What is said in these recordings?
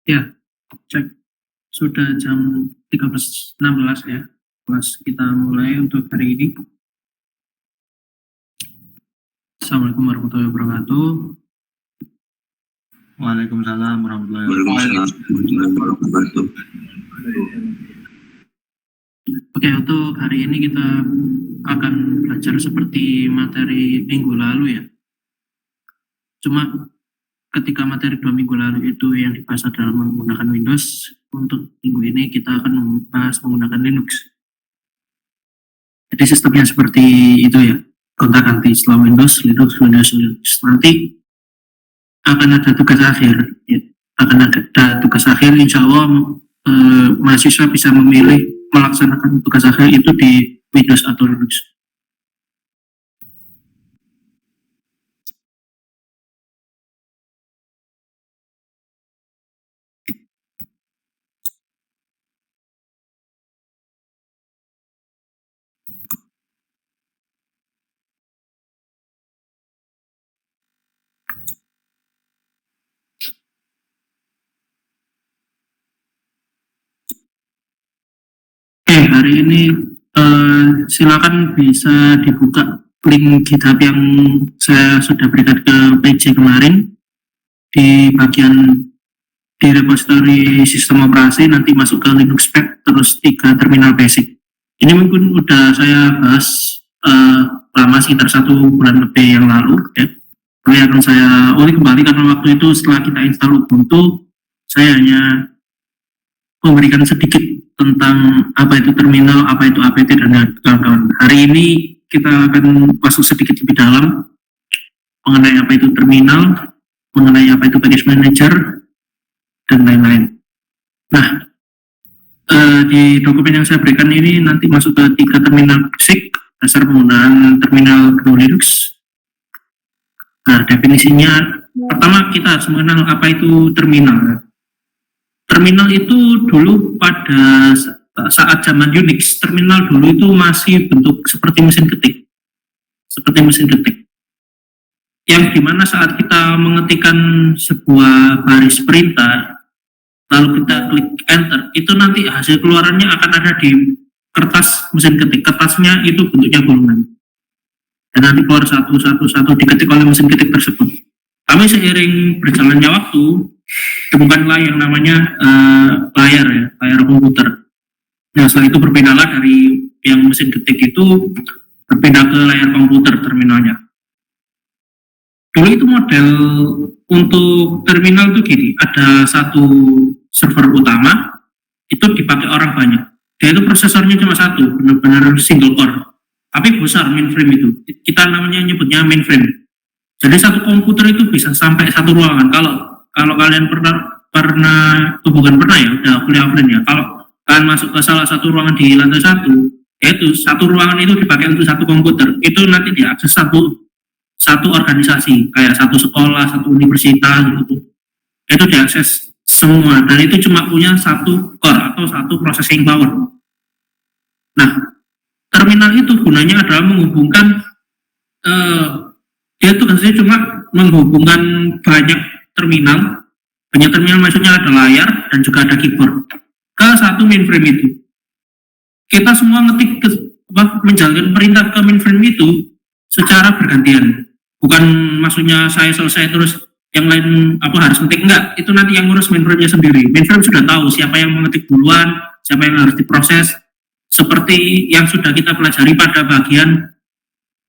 Ya, cek. Sudah jam 13.16 ya. Kelas kita mulai untuk hari ini. Assalamualaikum warahmatullahi wabarakatuh. Waalaikumsalam warahmatullahi wabarakatuh. Oke, untuk hari ini kita akan belajar seperti materi minggu lalu ya. Cuma ketika materi 2 minggu lalu itu yang dibahas adalah menggunakan Windows, untuk minggu ini kita akan membahas menggunakan Linux. Jadi sistemnya seperti itu ya, gonta-ganti setelah Windows, Linux. Nanti akan ada tugas akhir ya. Akan ada tugas akhir, insya Allah mahasiswa bisa memilih melaksanakan tugas akhir itu di Windows atau Linux. Oke, hari ini silakan bisa dibuka link GitHub yang saya sudah berikan ke PJ kemarin di bagian di repository sistem operasi, nanti masuk ke Linux Spec, terus 3 terminal basic. Ini mungkin udah saya bahas lama, sekitar 1 bulan lebih yang lalu ya. Tapi akan saya ulik kembali karena waktu itu setelah kita install Ubuntu, saya hanya memberikan sedikit tentang apa itu terminal, apa itu APT, dan kawan-kawan. Hari ini kita akan masuk sedikit lebih dalam mengenai apa itu terminal, mengenai apa itu package manager, dan lain-lain. Nah, di dokumen yang saya berikan ini nanti masuk ke 3 terminal basic, dasar penggunaan terminal GNU Linux. Nah, definisinya, pertama kita harus mengenal apa itu terminal. Terminal itu dulu pada saat zaman Unix, terminal dulu itu masih bentuk seperti mesin ketik. Seperti mesin ketik. Yang dimana saat kita mengetikkan sebuah baris perintah, lalu kita klik enter, itu nanti hasil keluarannya akan ada di kertas mesin ketik. Kertasnya itu bentuknya gulungan. Dan nanti keluar satu diketik oleh mesin ketik tersebut. Tapi seiring berjalannya waktu, ditemukanlah yang namanya layar komputer. Nah, setelah itu berbedahlah dari yang mesin ketik itu berpindah ke layar komputer terminalnya. Dulu itu model untuk terminal itu gini, ada satu server utama, itu dipakai orang banyak. Dia itu prosesornya cuma satu, benar-benar single core. Tapi besar mainframe itu. Kita namanya nyebutnya mainframe. Jadi satu komputer itu bisa sampai satu ruangan. Kalau kalian bukan pernah ya, udah kuliah offline ya. Kalau kalian masuk ke salah satu ruangan di lantai 1, yaitu satu ruangan itu dipakai untuk satu komputer. Itu nanti diakses satu organisasi, kayak satu sekolah, satu universitas gitu. Itu diakses semua, dan itu cuma punya satu core atau satu processing power. Nah, terminal itu gunanya adalah menghubungkan dia tugasnya cuma menghubungkan banyak terminal maksudnya ada layar dan juga ada keyboard ke satu mainframe itu. Kita semua menjalankan perintah ke mainframe itu secara bergantian. Bukan maksudnya saya selesai terus yang lain harus ngetik, enggak. Itu nanti yang ngurus mainframe-nya sendiri. Mainframe sudah tahu siapa yang mengetik duluan, siapa yang harus diproses. Seperti yang sudah kita pelajari pada bagian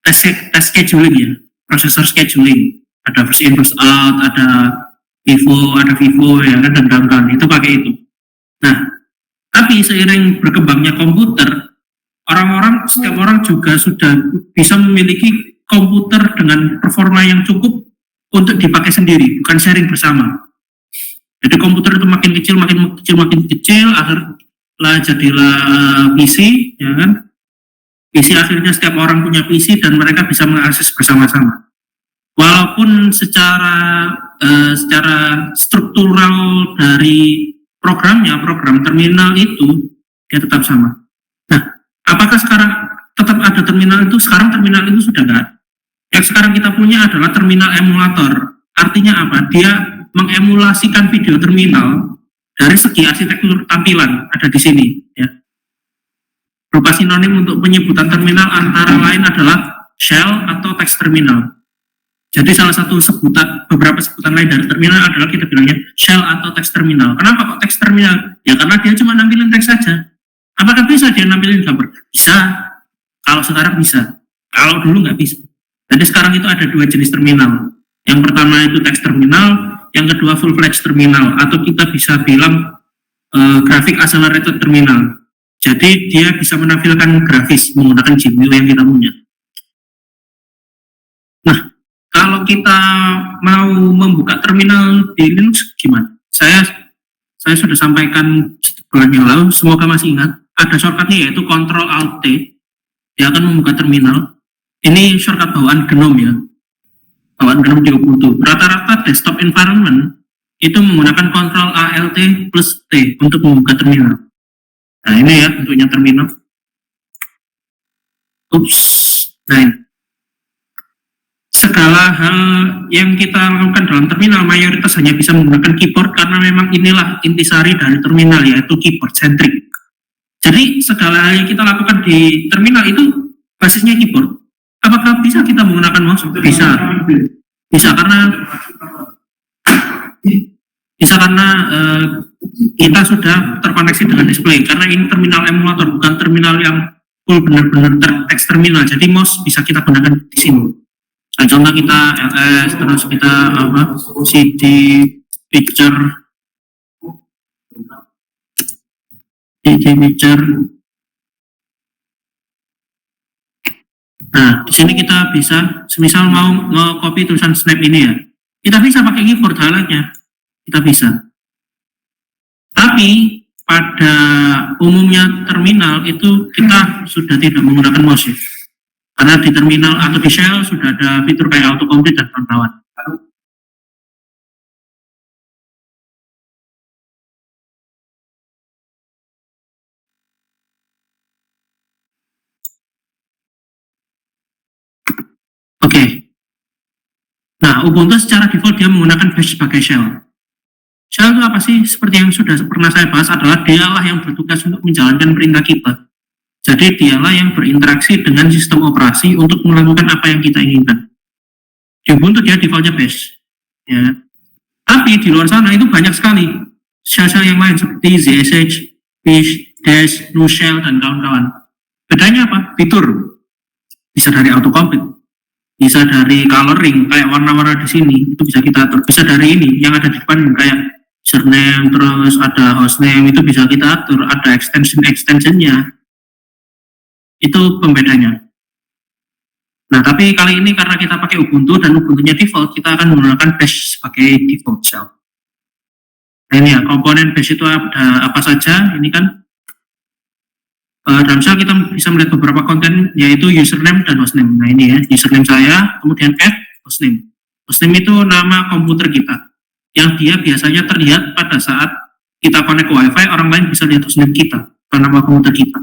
test scheduling ya. Processor scheduling, ada first in first out, ada vivo ya kan, dan kawan-kawan itu pakai itu. Nah, tapi seiring berkembangnya komputer, setiap orang juga sudah bisa memiliki komputer dengan performa yang cukup untuk dipakai sendiri, bukan sharing bersama. Jadi komputer itu makin kecil, akhirnya jadilah PC, ya kan? PC akhirnya setiap orang punya PC dan mereka bisa mengakses bersama-sama. Walaupun secara struktural dari program terminal itu dia tetap sama. Nah, apakah sekarang tetap ada terminal itu? Sekarang terminal itu sudah nggak ada. Yang sekarang kita punya adalah terminal emulator. Artinya apa? Dia mengemulasikan video terminal Dari segi arsitektur tampilan ada di sini ya. Berupa sinonim untuk penyebutan terminal antara lain adalah shell atau text terminal. Jadi salah satu beberapa sebutan lain dari terminal adalah kita bilangnya shell atau text terminal. Kenapa kok text terminal? Ya karena dia cuma nampilin teks saja. Apakah bisa dia nampilin gambar? Bisa. Kalau sekarang bisa. Kalau dulu nggak bisa. Jadi sekarang itu ada dua jenis terminal. Yang pertama itu text terminal, yang kedua full fledged terminal, atau kita bisa bilang graphic accelerated terminal. Jadi dia bisa menampilkan grafis menggunakan GPU yang kita punya. Nah, kalau kita mau membuka terminal di Linux gimana? Saya sudah sampaikan bulan yang lalu, semoga masih ingat. Ada shortcutnya yaitu Ctrl Alt T. Dia akan membuka terminal. Ini shortcut bawaan GNOME ya. Bawaan GNOME di Ubuntu. Rata-rata desktop environment itu menggunakan Ctrl Alt plus T untuk membuka terminal. Nah ini ya bentuknya terminal. Nah ini. Segala hal yang kita lakukan dalam terminal mayoritas hanya bisa menggunakan keyboard karena memang inilah intisari dari terminal yaitu keyboard centric. Jadi segala hal yang kita lakukan di terminal itu basisnya keyboard. Apakah bisa kita menggunakan mouse? Bisa. Bisa karena kita sudah terkoneksi dengan display. Karena ini terminal emulator, bukan terminal yang full benar-benar text terminal. Jadi mouse bisa kita gunakan di sini. Nah, contoh kita ls, terus kita cd picture. Nah, di sini kita bisa, semisal mau nge-copy tulisan snap ini ya, kita bisa pakai keyboard highlightnya, kita bisa. Tapi pada umumnya terminal itu kita sudah tidak menggunakan mouse ya. Karena di terminal atau di shell sudah ada fitur kayak autocomplete dan kawan-kawan. Oke. Nah, Ubuntu secara default dia menggunakan bash sebagai shell. Shell itu apa sih? Seperti yang sudah pernah saya bahas adalah dialah yang bertugas untuk menjalankan perintah kita. Jadi dialah yang berinteraksi dengan sistem operasi untuk melakukan apa yang kita inginkan. Di Ubuntu dia defaultnya bash. Ya. Tapi di luar sana itu banyak sekali shell-shell yang lain seperti zsh, fish, dash, no shell, dan kawan-kawan. Bedanya apa? Fitur. Bisa dari autocomplete. Bisa dari coloring, kayak warna-warna di sini, itu bisa kita atur. Bisa dari ini, yang ada di depan kayak username, terus ada hostname, itu bisa kita atur. Ada extension-nya. Itu pembedanya. Nah, tapi kali ini karena kita pakai Ubuntu dan Ubuntunya default, kita akan menggunakan bash sebagai default shell. Nah ini ya, komponen bash itu ada apa saja, ini kan dalam shell kita bisa melihat beberapa konten yaitu username dan hostname. Nah ini ya, username saya, kemudian add hostname. Hostname itu nama komputer kita, yang dia biasanya terlihat pada saat kita connect ke wifi, orang lain bisa lihat hostname kita, karena nama komputer kita.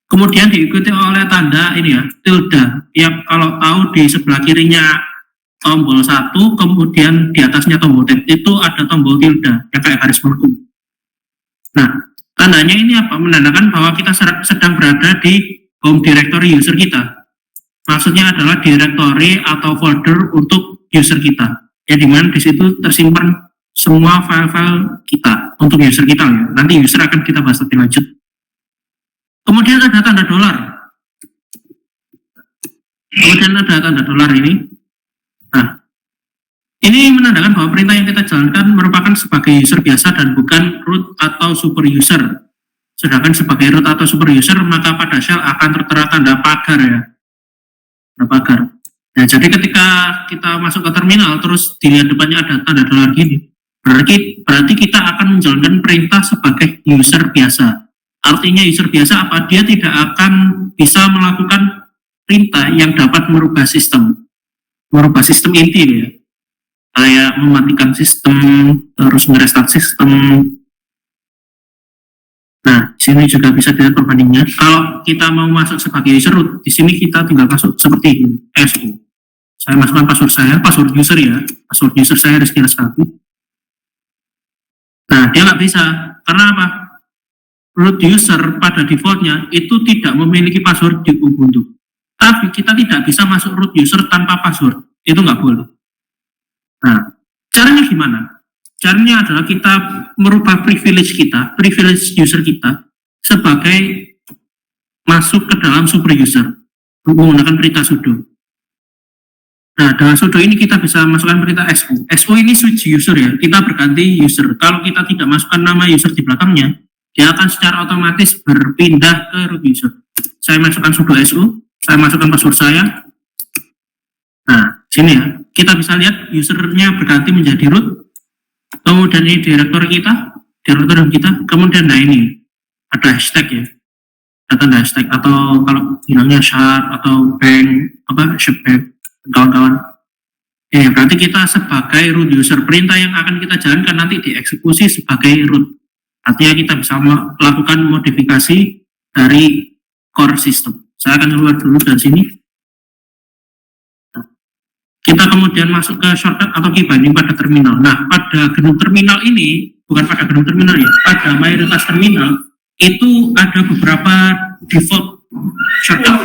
Kemudian diikuti oleh tanda ini ya, tilde, yang kalau tahu di sebelah kirinya tombol 1, kemudian di atasnya tombol tab, itu ada tombol tilde, yang kayak garis melengkung. Nah, tandanya ini apa? Menandakan bahwa kita sedang berada di home directory user kita. Maksudnya adalah directory atau folder untuk user kita. Ya, dimana di situ tersimpan semua file-file kita untuk user kita ya. Nanti user akan kita bahas lebih lanjut. Kemudian ada tanda dolar. Ini. Nah, ini menandakan bahwa perintah yang kita jalankan merupakan sebagai user biasa dan bukan root atau super user. Sedangkan sebagai root atau super user, maka pada shell akan tertera tanda pagar ya. Tanda pagar. Nah, jadi ketika kita masuk ke terminal, terus dilihat depannya ada tanda dolar gini, berarti kita akan menjalankan perintah sebagai user biasa. Artinya user biasa apa? Dia tidak akan bisa melakukan perintah yang dapat merubah sistem inti ya. Kayak mematikan sistem, terus merestart sistem. Nah, di sini juga bisa dilihat perbandingannya. Kalau kita mau masuk sebagai user root, di sini kita tinggal masuk seperti ini, SU. Saya masukkan password saya, password user ya. Password user saya Rizky Lestari. Nah, dia nggak bisa. Karena apa? Root user pada defaultnya itu tidak memiliki password di Ubuntu. Tapi kita tidak bisa masuk root user tanpa password. Itu nggak boleh. Nah, caranya gimana? Caranya adalah kita merubah privilege user kita sebagai masuk ke dalam super user menggunakan perintah sudo. Nah, dengan sudo ini kita bisa masukkan perintah SO. SO ini switch user ya, kita berganti user. Kalau kita tidak masukkan nama user di belakangnya, dia akan secara otomatis berpindah ke root user. Saya masukkan sudo SO, saya masukkan password saya. Nah, sini ya, kita bisa lihat usernya berganti menjadi root. Kemudian ini direktori kita, kemudian nah ini ada hashtag ya, ada hashtag atau kalau bilangnya sharp atau bank shebang kawan-kawan. Berarti kita sebagai root user, perintah yang akan kita jalankan nanti dieksekusi sebagai root. Artinya kita bisa melakukan modifikasi dari core system. Saya akan keluar dulu dari sini. Kita kemudian masuk ke shortcut atau key binding pada terminal. Nah, pada gedung terminal ini, bukan pada gedung terminal ya, pada mayoritas terminal itu ada beberapa default shortcut.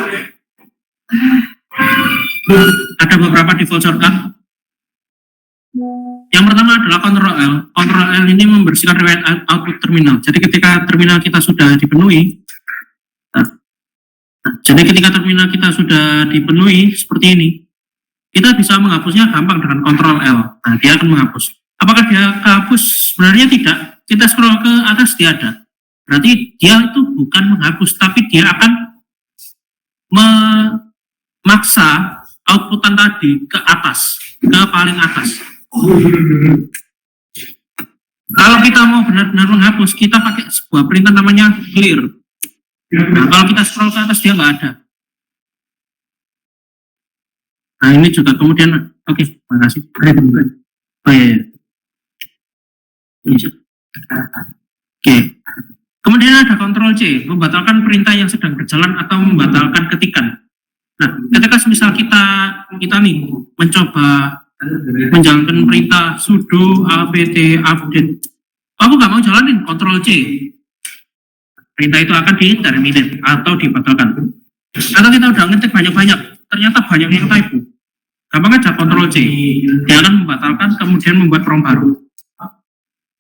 Ada beberapa default shortcut. Yang pertama adalah Ctrl L. Ctrl L ini membersihkan riwayat output terminal. Jadi ketika terminal kita sudah dipenuhi, seperti ini, kita bisa menghapusnya gampang dengan Ctrl L. Nah, dia akan menghapus. Apakah dia kehapus? Sebenarnya tidak. Kita scroll ke atas, dia ada. Berarti dia itu bukan menghapus, tapi dia akan memaksa outputan tadi ke atas, ke paling atas. Kalau kita mau benar-benar menghapus, kita pakai sebuah perintah namanya clear. Nah, kalau kita scroll ke atas, dia nggak ada. Nah, ini juga kemudian, oke, makasih. Oh iya. Oke. Kemudian ada Ctrl C, membatalkan perintah yang sedang berjalan atau membatalkan ketikan. Nah, ketika misal kita nih mencoba menjalankan perintah sudo apt update, aku nggak mau jalanin, Ctrl C. Perintah itu akan di-terminate atau dibatalkan. Atau kita udah ngetik banyak-banyak, ternyata banyak yang typo. Gampang aja Ctrl C, dia akan membatalkan, kemudian membuat prompt baru.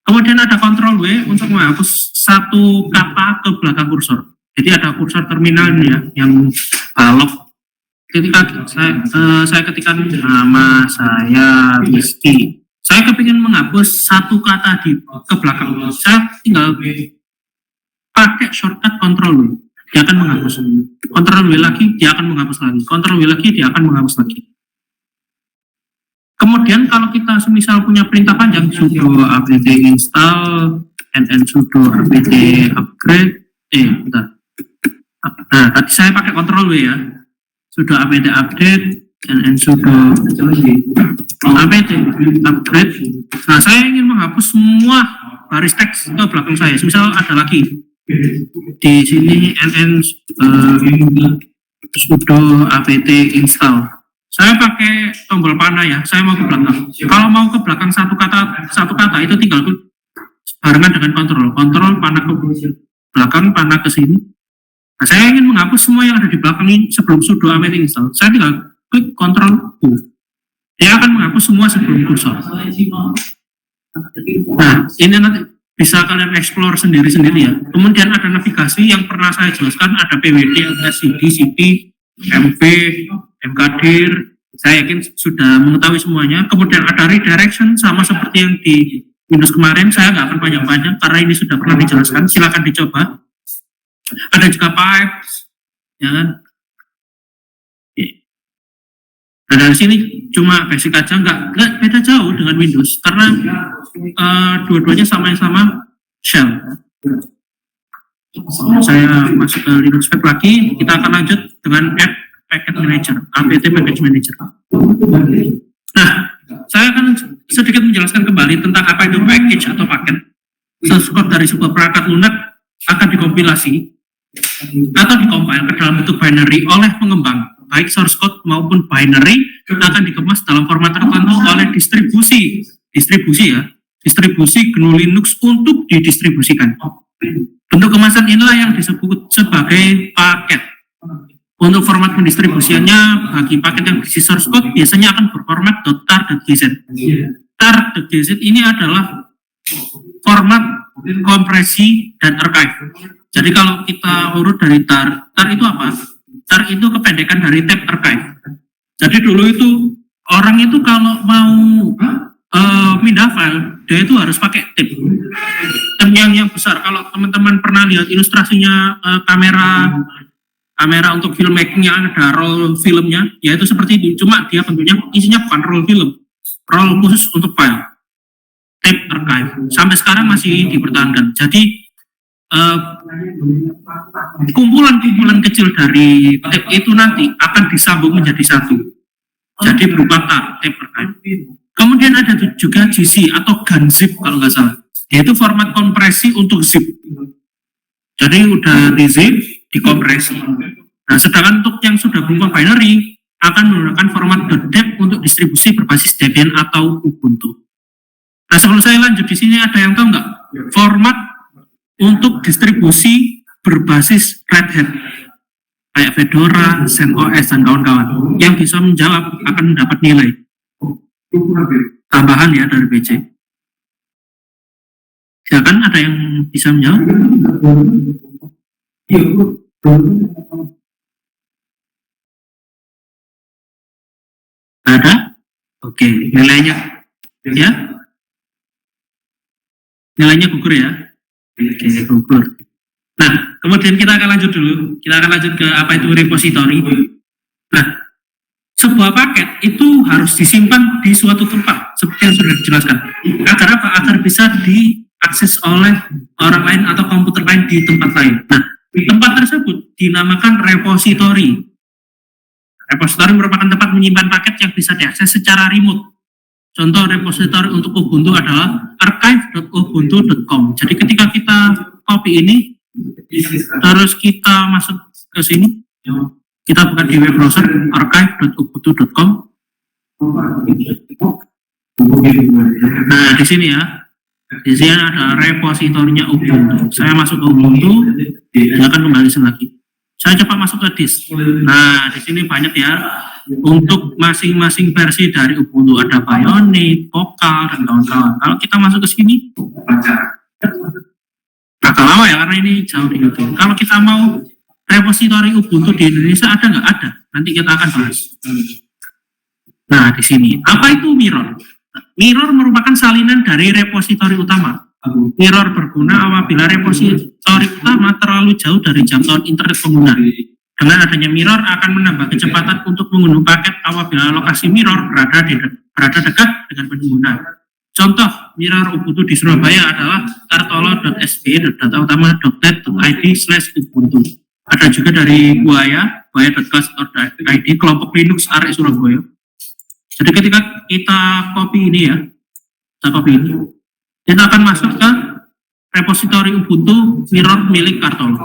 Kemudian ada Ctrl W untuk menghapus satu kata ke belakang kursor. Jadi ada kursor terminal ya, yang balok. Ketika saya ketikkan nama saya Rizky, saya kepingin menghapus satu kata ke belakang. Saya tinggal pakai shortcut Ctrl W, dia akan menghapus. Ctrl W lagi, dia akan menghapus lagi. Ctrl W lagi, dia akan menghapus lagi. Kemudian kalau kita semisal punya perintah panjang, sudo apt install nn sudo apt upgrade, nah tadi saya pakai Ctrl W ya, sudo apt update nn sudo apt upgrade. Nah, saya ingin menghapus semua baris teks ke belakang saya. Misal ada lagi di sini nn sudo apt install. Saya pakai tombol panah ya, saya mau ke belakang. Kalau mau ke belakang satu kata itu tinggal barengan dengan kontrol panah ke belakang, panah ke sini. Nah, saya ingin menghapus semua yang ada di belakang ini sebelum sudo apt install. Saya tinggal klik Ctrl U. Dia akan menghapus semua sebelum kursor. Nah, ini nanti bisa kalian explore sendiri-sendiri ya. Kemudian ada navigasi yang pernah saya jelaskan, ada PWD, LSCD, CD, MP, mkdir, saya yakin sudah mengetahui semuanya. Kemudian ada redirection sama seperti yang di Windows kemarin, saya nggak akan panjang-panjang karena ini sudah pernah dijelaskan, silakan dicoba. Ada juga pipes, ya kan? Nah, dari sini cuma basic aja, nggak beda jauh dengan Windows karena dua-duanya sama-sama shell. Saya masuk ke Linux Spec lagi, kita akan lanjut dengan add packet manager, apt package manager. Nah, saya akan sedikit menjelaskan kembali tentang apa itu package atau paket. Source code dari sebuah perangkat lunak akan dikompilasi atau dikompil ke dalam bentuk binary oleh pengembang. Baik source code maupun binary akan dikemas dalam format tertentu oleh distribusi ya. distribusi GNU Linux untuk didistribusikan. Bentuk kemasan inilah yang disebut sebagai paket. Untuk format pendistribusiannya bagi paket yang berisi source code biasanya akan berformat .tar.gz. Tar.gz ini adalah format kompresi dan archive. Jadi kalau kita urut dari tar itu apa? Tar itu kependekan dari tab archive. Jadi dulu itu orang itu kalau mau pindah file, dia itu harus pakai tab yang besar. Kalau teman-teman pernah lihat ilustrasinya kamera untuk filmmaking yang ada roll filmnya, ya itu seperti itu. Cuma dia bentuknya isinya bukan roll film, roll khusus untuk file. Tab archive sampai sekarang masih dipertahankan. Jadi kumpulan-kumpulan kecil dari tab itu nanti akan disambung menjadi satu. Jadi berupa tab archive. Kemudian ada juga GC atau GANZIP kalau nggak salah. Yaitu format kompresi untuk zip. Jadi udah di zip, dikompresi. Nah, sedangkan untuk yang sudah berupa binary akan menggunakan format .deb untuk distribusi berbasis Debian atau Ubuntu. Nah, sebelum saya lanjut di sini ada yang tahu nggak format untuk distribusi berbasis Red Hat kayak Fedora, CentOS dan kawan-kawan yang bisa menjawab akan mendapat nilai tambahan ya dari BC. Silakan ada yang bisa menjawab? Ada? Oke, nilainya ya? Nilainya gugur ya? Oke, gugur. Nah, kemudian kita akan lanjut dulu. Kita akan lanjut ke apa itu repository. Nah, sebuah paket itu harus disimpan di suatu tempat seperti yang sudah dijelaskan. Agar apa? Agar bisa diakses oleh orang lain atau komputer lain di tempat lain. Nah, tempat tersebut dinamakan repository. Repository merupakan tempat menyimpan paket yang bisa diakses secara remote. Contoh repository untuk Ubuntu adalah archive.ubuntu.com. Jadi ketika kita copy ini, terus kita masuk ke sini, kita buka di web browser archive.ubuntu.com. Nah, di sini ya. Di sini ada repositorinya Ubuntu. Saya masuk ke Ubuntu, silakan kembali lagi. Saya coba masuk ke disk. Nah, di sini banyak ya. Untuk masing-masing versi dari Ubuntu ada Bionic, Vocal, dan kawan-kawan. Kalau kita masuk ke sini, agak lama ya karena ini jauh di YouTube. Kalau kita mau repositori Ubuntu di Indonesia ada nggak? Ada. Nanti kita akan bahas. Nah, di sini apa itu mirror? Mirror merupakan salinan dari repositori utama. Mirror berguna apabila repositori utama terlalu jauh dari jangkauan internet pengguna. Dengan adanya mirror akan menambah kecepatan untuk mengunduh paket apabila lokasi mirror berada dekat dengan pengguna. Contoh mirror Ubuntu di Surabaya adalah kartolo.sb.datautama.net.id/ubuntu. Ada juga dari buaya.class.id kelompok Linux area Surabaya. Jadi ketika kita copy ini ya, kita akan masuk ke repositori Ubuntu mirror milik Kartolo.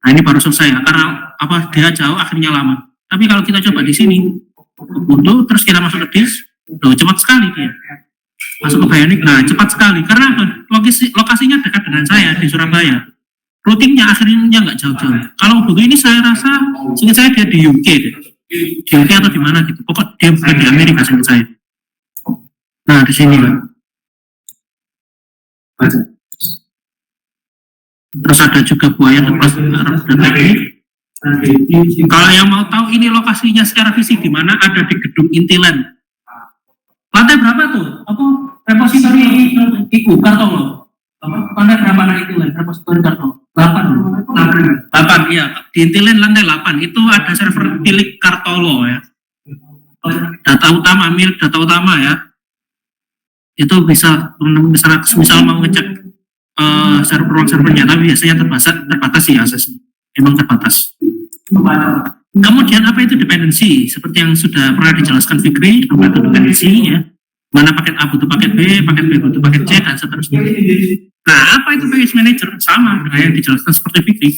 Nah, ini baru selesai ya, karena apa dia jauh akhirnya lama. Tapi kalau kita coba di sini Ubuntu, terus kita masuk ke disk, cepat sekali dia. Masuk ke Bionic, nah cepat sekali karena lokasinya dekat dengan saya di Surabaya. Routingnya akhirnya nggak jauh-jauh. Kalau Ubuntu ini saya rasa, seingat saya dia di UK deh. Di UK atau di mana gitu. Pokok dia bukan di Amerika seingat saya. Nah di sini lah. Terus ada juga buaya dan lagi. Kalau yang mau tahu ini lokasinya secara fisik di mana, ada di gedung Intiland. Lantai berapa tuh? Apa repositori itu Kartolo? Lantai berapa nah Intiland repositori Kartolo? 8 iya. Di Intiland lantai 8 itu ada server milik Kartolo ya. Data utama milik data utama ya. Itu bisa teman-teman bisa misal mau ngecek servernya, tapi biasanya terbatas sih aksesnya. Memang terbatas. Kemudian apa itu dependency? Seperti yang sudah pernah dijelaskan Fikri, apa itu dependency ya? Mana paket A butuh paket B butuh paket C dan seterusnya. Nah, apa itu package manager? Sama dengan yang dijelaskan seperti Fikri.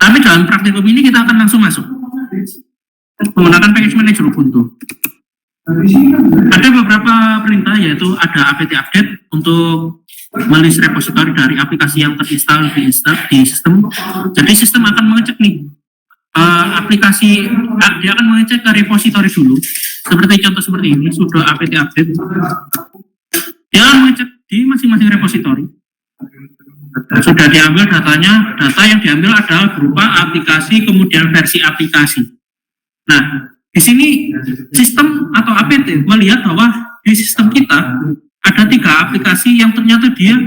Tapi dalam praktikum ini kita akan langsung masuk menggunakan package manager Ubuntu. Ada beberapa perintah, yaitu ada apt update untuk melist repository dari aplikasi yang terinstall di sistem. Jadi sistem akan mengecek nih aplikasi, dia akan mengecek ke repository dulu. Seperti contoh seperti ini, sudo apt update. Dia akan mengecek di masing-masing repository. Sudah diambil datanya, data yang diambil adalah berupa aplikasi, kemudian versi aplikasi. Nah, di sini sistem atau apt melihat bahwa di sistem kita ada 3 aplikasi yang ternyata dia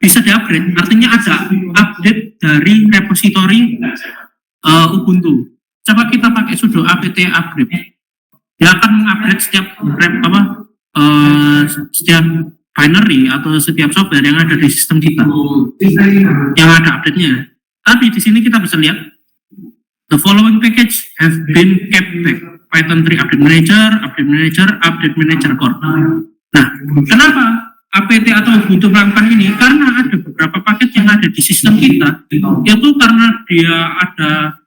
bisa di-upgrade. Artinya ada update dari repository Ubuntu. Coba kita pakai sudo apt upgrade. Dia akan mengupgrade setiap setiap binary atau setiap software yang ada di sistem kita yang ada update-nya. Tapi di sini kita bisa lihat the following package have been kept back: Python 3 Update Manager, Update Manager Core. Nah, kenapa apt atau Ubuntu melakukan ini? Karena ada beberapa paket yang ada di sistem kita, yaitu karena dia ada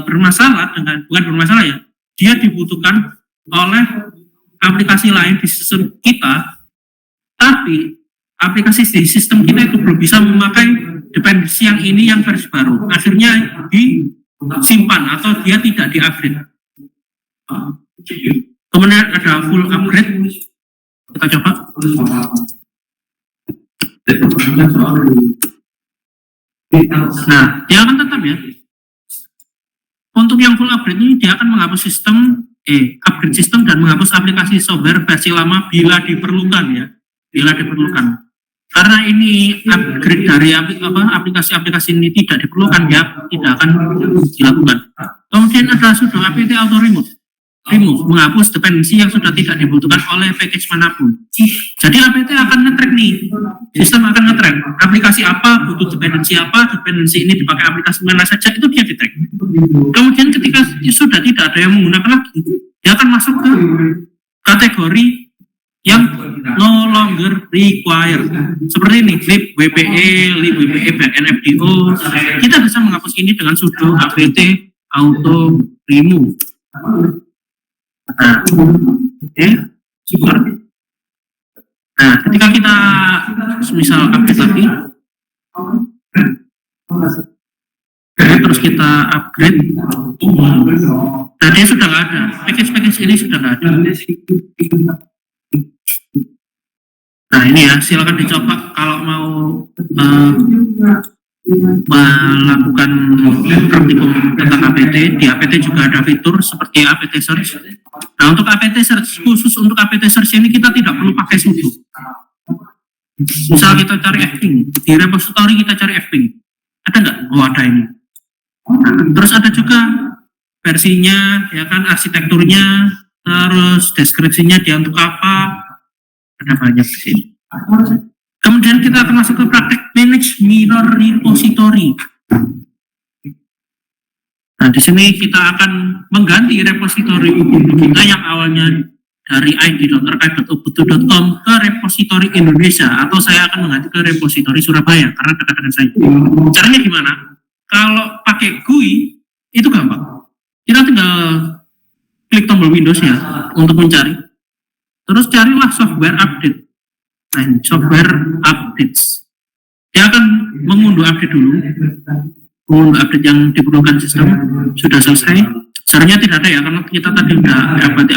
bermasalah dengan, bukan bermasalah ya, dia dibutuhkan oleh aplikasi lain di sistem kita, tapi aplikasi di sistem kita itu belum bisa memakai dependensi yang ini yang versi baru. Akhirnya disimpan atau dia tidak di-upgrade. Kemudian ada full upgrade. Kita coba. Nah, dia akan tetap ya. Untuk yang full upgrade ini dia akan menghapus upgrade sistem dan menghapus aplikasi software versi lama bila diperlukan ya. Bila diperlukan. Karena ini upgrade dari aplikasi-aplikasi ini tidak diperlukan, ya tidak akan dilakukan. Kemudian ada sudo apt auto remove, menghapus dependensi yang sudah tidak dibutuhkan oleh package manapun. Jadi apt akan nge-track nih, sistem akan nge-track aplikasi apa butuh dependensi apa, dependensi ini dipakai aplikasi mana saja, itu dia di-track. Kemudian ketika sudah tidak ada yang menggunakan lagi, dia akan masuk ke kategori yang no longer required. Seperti ini, lib WPE backend FDO. Kita bisa menghapus ini dengan sudo apt auto remove. Nah, nah, ketika kita misal update lagi, terus kita upgrade, dan dia sudah nggak ada. Package ini sudah nggak ada. Nah ini ya, silakan dicoba kalau mau melakukan praktikum tentang apt. Di apt juga ada fitur seperti apt search. Nah untuk apt search, khusus untuk apt search ini kita tidak perlu pakai sudo. Misal kita cari fping, di repository kita cari fping, ada nggak? Oh ada ini. Nah, terus ada juga versinya, ya kan, arsitekturnya, terus deskripsinya dia untuk apa, ada banyak di sini. Kemudian kita akan masuk ke praktek manage mirror repository. Nah, di sini kita akan mengganti repository Ubuntu kita yang awalnya dari id.archive.ubuntu.com ke repository Indonesia, atau saya akan mengganti ke repository Surabaya karena dekat dengan saya. Caranya gimana? Kalau pakai GUI itu gampang. Kita tinggal klik tombol Windows ya untuk mencari. Terus carilah software update. Nah, software updates. Dia akan mengunduh update dulu. Mengunduh update yang diperlukan sistem. Sudah selesai. Sebenarnya tidak ada ya, karena kita tadi udah apt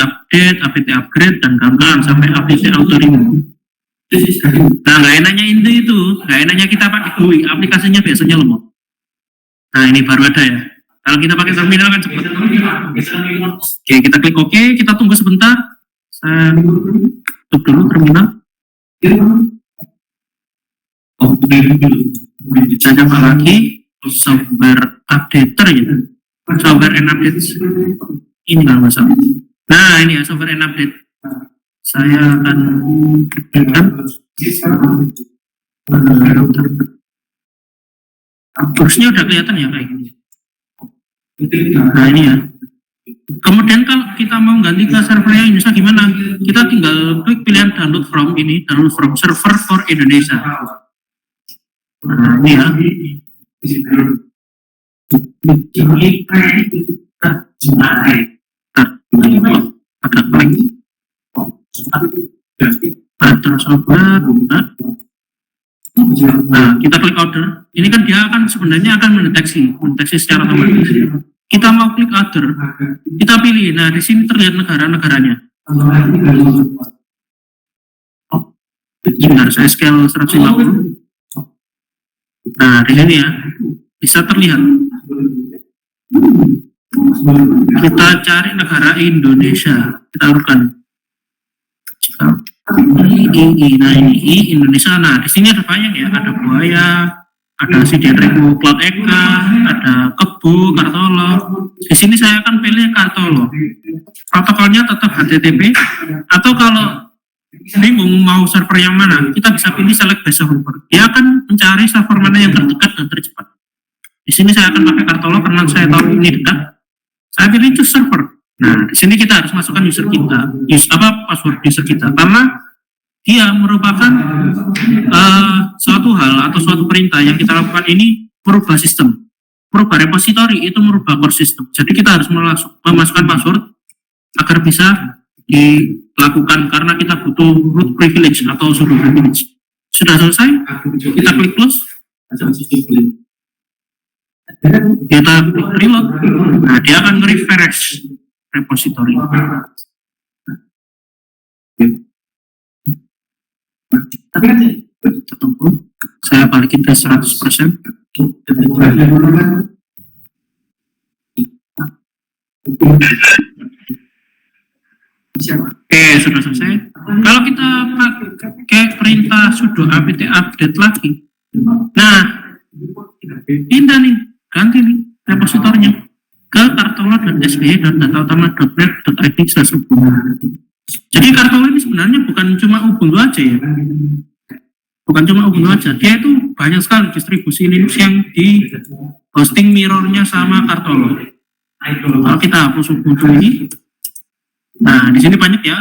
upgrade, dan kawan-kawan sampai apt auto remove. Nah, nggak enaknya itu, nggak enaknya kita pakai GUI, aplikasinya biasanya lemot. Nah, ini baru ada ya. Kalau kita pakai terminal kan cepat. Oke, kita klik OK, kita tunggu sebentar. Saya tutup dulu terminal. Saya coba lagi software updater ya. Software and updates. Ini kalau nggak salah. Nah, ini ya software and update. Saya akan tekan. Terusnya udah kelihatan ya kayak gini. Nah ini ya. Kemudian kalau kita mau ganti ke servernya Indonesia gimana? Kita tinggal klik pilihan download from ini, download from server for Indonesia. Nah ini ya. Agak blank. Ada software, buka. Nah, kita klik order. Ini kan dia akan sebenarnya akan mendeteksi secara otomatis. Kita mau klik order, kita pilih. Nah, di sini terlihat negara-negaranya. Sebentar, saya scale 150. Nah, di sini ya, bisa terlihat. Kita cari negara Indonesia, kita taruhkan. Nah ini Indonesia. Nah di sini ada banyak ya, ada buaya, ada Sidenremo, Cloud Eka, ada Kebo, Kartolo. Di sini saya akan pilih Kartolo. Protokolnya tetap HTTP, atau kalau bingung mau server yang mana, kita bisa pilih select base server. Dia akan mencari server mana yang terdekat dan tercepat. Di sini saya akan pakai Kartolo karena saya tahu ini dekat. Saya pilih choose server. Nah, di sini kita harus masukkan user kita, password user kita, karena dia merupakan suatu hal atau suatu perintah yang kita lakukan ini merubah sistem, merubah repository, itu merubah core system. Jadi kita harus memasukkan password agar bisa dilakukan karena kita butuh root privilege atau sudo privilege. Sudah selesai, kita klik close. Kita klik reload. Nah, dia akan nge-refresh repository. Tunggu, saya balikin ke 100%. Oke, sudah selesai. Kalau kita pakai perintah sudo apt update lagi, nah pindah nih, ganti nih repositorinya ke kartolo.sbe.datautama.net.id/ubuntu. Jadi Kartolo ini sebenarnya bukan cuma Ubuntu aja ya, bukan cuma Ubuntu aja, dia itu banyak sekali distribusi Linux yang di hosting mirrornya sama Kartolo. Kalau kita hapus Ubuntu ini, nah di sini banyak ya,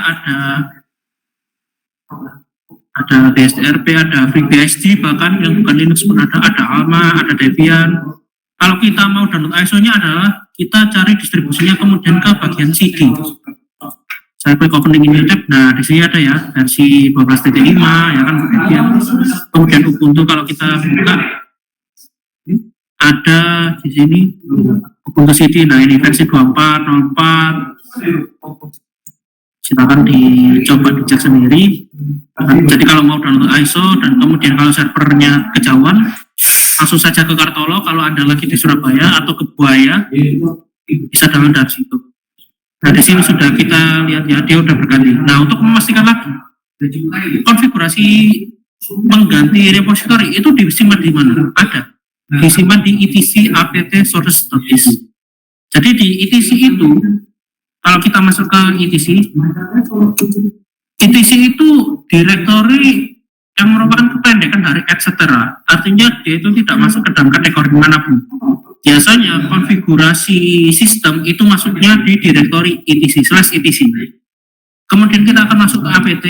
ada BSDRP, ada FreeBSD, bahkan yang bukan Linux pun ada Alma, ada Debian. Kalau kita mau download ISO-nya adalah kita cari distribusinya kemudian ke bagian CD. Saya klik opening ini tab. Nah, di sini ada ya versi 12.5 ya kan, kemudian Ubuntu kalau kita buka ada di sini Ubuntu CD. Nah, ini versi 24.04. Silakan dicoba dicek sendiri. Jadi kalau mau download ISO dan kemudian kalau servernya kejauhan, langsung saja ke Kartolo. Kalau Anda lagi di Surabaya atau ke Buaya, bisa download dari situ. Nah, di sini sudah kita lihat ya, dia udah berganti. Nah, untuk memastikan lagi, konfigurasi mengganti repository itu disimpan di mana? Ada. Disimpan di etc apt sources.is. Jadi di etc itu, kalau kita masuk ke etc itu direktori yang merupakan kependekan dari etc. Artinya dia itu tidak masuk ke dalam kategori manapun. Biasanya konfigurasi sistem itu masuknya di direktori etc/etc. Kemudian kita akan masuk ke apt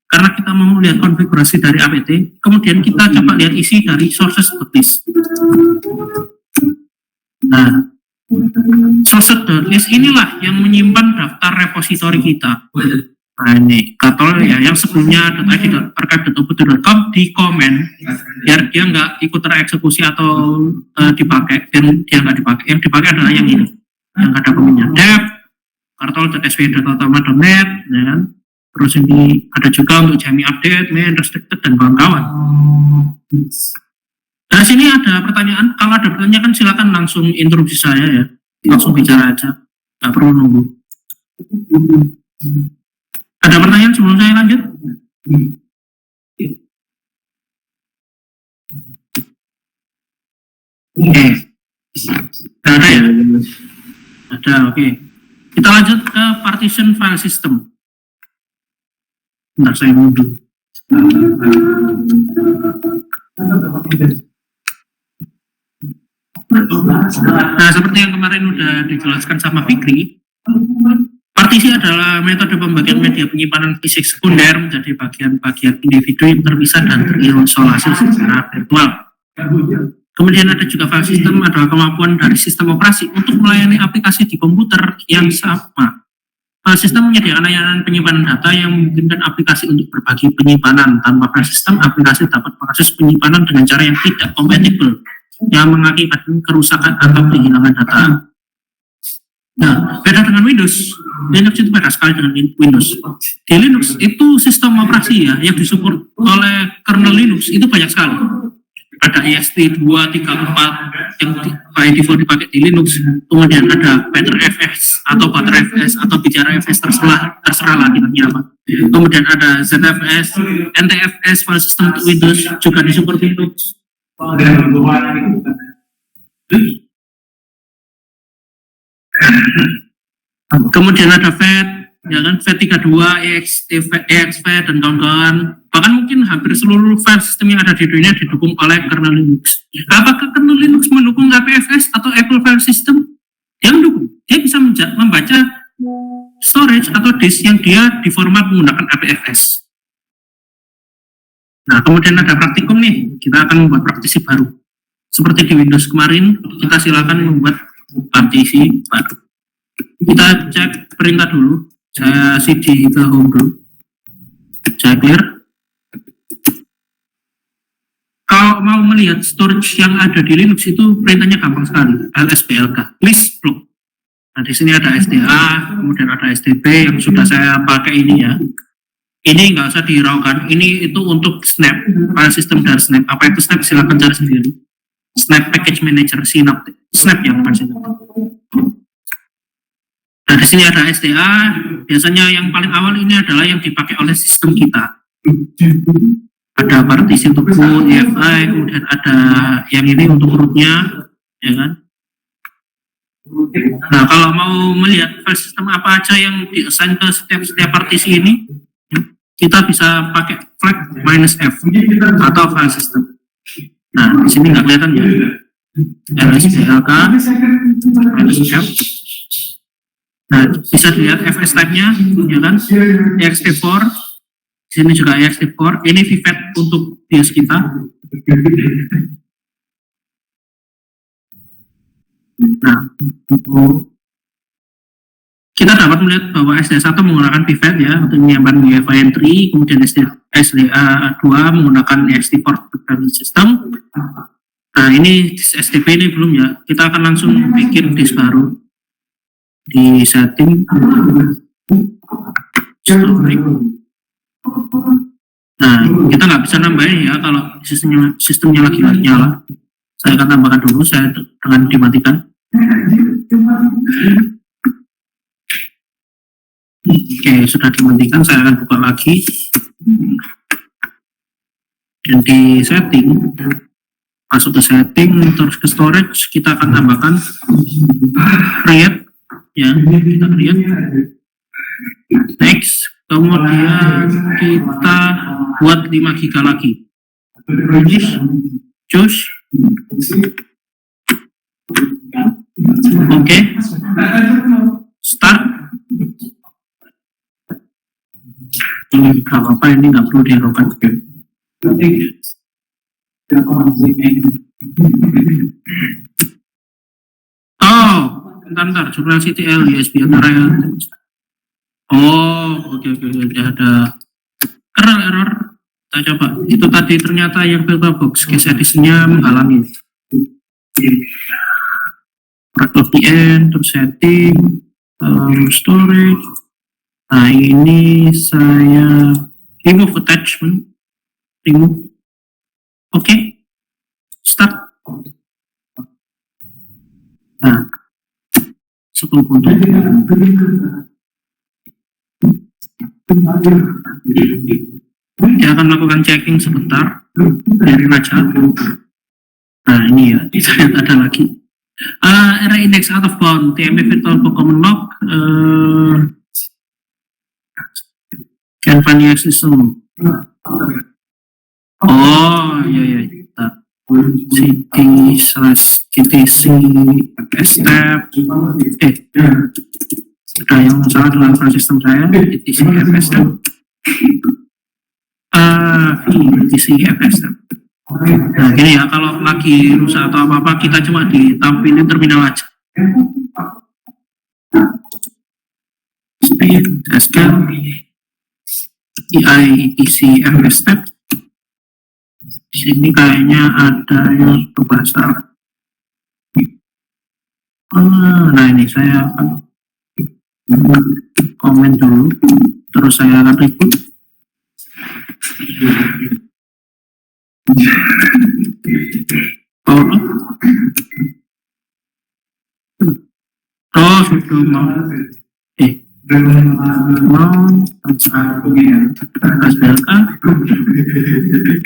karena kita mau lihat konfigurasi dari apt. Kemudian kita coba lihat isi dari sources.is. Nah, sources.is inilah yang menyimpan daftar repositori kita. Nah ini Kartolo ya, yang sebelumnya .id.archive.ubuntu.com di komen biar dia nggak ikut tereksekusi atau dipakai, dan dia nggak dipakai. Yang dipakai adalah yang ini, yang ada komennya dev kartolo.sbe.datautama.net ya kan. Terus ini ada juga untuk Jami update, main, restricted dan kawan-kawan. Nah sini ada pertanyaan, kalau ada pertanyaan kan silakan langsung interupsi saya ya, langsung bicara aja, nggak perlu nunggu. Ada pertanyaan sebelum saya lanjut? Oke. Ada ya? Ada, oke. Kita lanjut ke partition file system. Bentar, saya mundur. Nah, seperti yang kemarin udah dijelaskan sama Fikri, partisi adalah metode pembagian media penyimpanan fisik sekunder menjadi bagian-bagian individu yang terpisah dan terisolasi secara virtual. Kemudian ada juga file system, adalah kemampuan dari sistem operasi untuk melayani aplikasi di komputer yang sama File system menyediakan layanan penyimpanan data yang memungkinkan aplikasi untuk berbagi penyimpanan. Tanpa file system, aplikasi dapat mengakses penyimpanan dengan cara yang tidak kompatibel, yang mengakibatkan kerusakan atau kehilangan data. Nah, beda dengan Windows. Linux itu beda sekali dengan Windows. Di Linux itu sistem operasi ya, yang disupport oleh kernel Linux itu banyak sekali. Ada ext 234 yang by default dipakai di Linux. Kemudian ada Btrfs atau Btrfs atau Bicara-fs, terserah lagi namanya apa. Kemudian ada ZFS, NTFS file system untuk Windows juga disupport Linux. Kemudian ada FAT, ya kan, FAT32, EXV dan kawan-kawan. Bahkan mungkin hampir seluruh file sistem yang ada di dunia didukung oleh kernel Linux. Apakah kernel Linux mendukung APFS atau Apple File System? Dia mendukung. Dia bisa membaca storage atau disk yang dia diformat menggunakan APFS. Nah, kemudian ada praktikum nih. Kita akan membuat praktisi baru. Seperti di Windows kemarin, kita silakan membuat partisi baru. Kita cek perintah dulu. Saya cd ke home dulu. Saya clear. Kalau mau melihat storage yang ada di Linux itu perintahnya gampang sekali. lsblk, list block. Nah, di sini ada SDA, kemudian ada SDB yang sudah saya pakai ini ya. Ini nggak usah dihiraukan. Ini itu untuk Snap, file system dari Snap. Apa itu Snap? Silakan cari sendiri. Snap Package Manager, Synaptic. Snap ya, bukan Synaptic. Nah, di sini ada SDA. Biasanya yang paling awal ini adalah yang dipakai oleh sistem kita. Ada partisi untuk boot, EFI, kemudian ada yang ini untuk rootnya, ya kan? Nah, kalau mau melihat file system apa aja yang di-assign ke setiap partisi ini, kita bisa pakai flag -f atau file system. Nah, di sini nggak kelihatan ya. lsblk -f. Nah, bisa dilihat fs type-nya, ya kan? ext4. Di sini juga ext4. Ini VFAT untuk BIOS kita. Nah, kita dapat melihat bahwa SDA1 menggunakan VFAT ya untuk menyimpan UEFI entry, kemudian SDA2 menggunakan ext4 system. Nah, ini STP ini belum ya. Kita akan langsung bikin disk baru di setting storage. Nah, kita nggak bisa nambahin ya kalau sistemnya lagi nyala. Saya akan tambahkan dulu, saya dengan dimatikan. Oke, sudah dimatikan, saya akan buka lagi. Dan di setting, masuk ke setting, terus ke storage, kita akan tambahkan create, ya, kita create. Next, kemudian kita buat 5 GB lagi. Choose. Oke. Start. Ini nggak apa-apa, ini nggak perlu dihiraukan. Oh, bentar, jurnal CTL, USB antara ya. Oh, oke, ada error. Kita coba. Itu tadi ternyata yang filter box case-nya menghalangi. VPN, terus setting, storage. Nah, ini saya remove attachment, remove. Oke, start. Nah, 10 untuk. Dia akan melakukan checking sebentar, biarin aja. Nah, ini ya, saya lihat ada lagi. Array index out of bound, TMP virtual box common log, can find your system. Oh, iya, cd/gtc fstab. Sudah, yang salah dengan file system saya, gtc fstab. gtc fstab. Nah, gini ya, kalau lagi rusak atau apa-apa, kita cuma ditampilin terminal aja. SQL EIEC step. Di sini kayaknya ada yang bahasa. Nah ini saya akan komen dulu, terus saya akan reboot. Sudah mau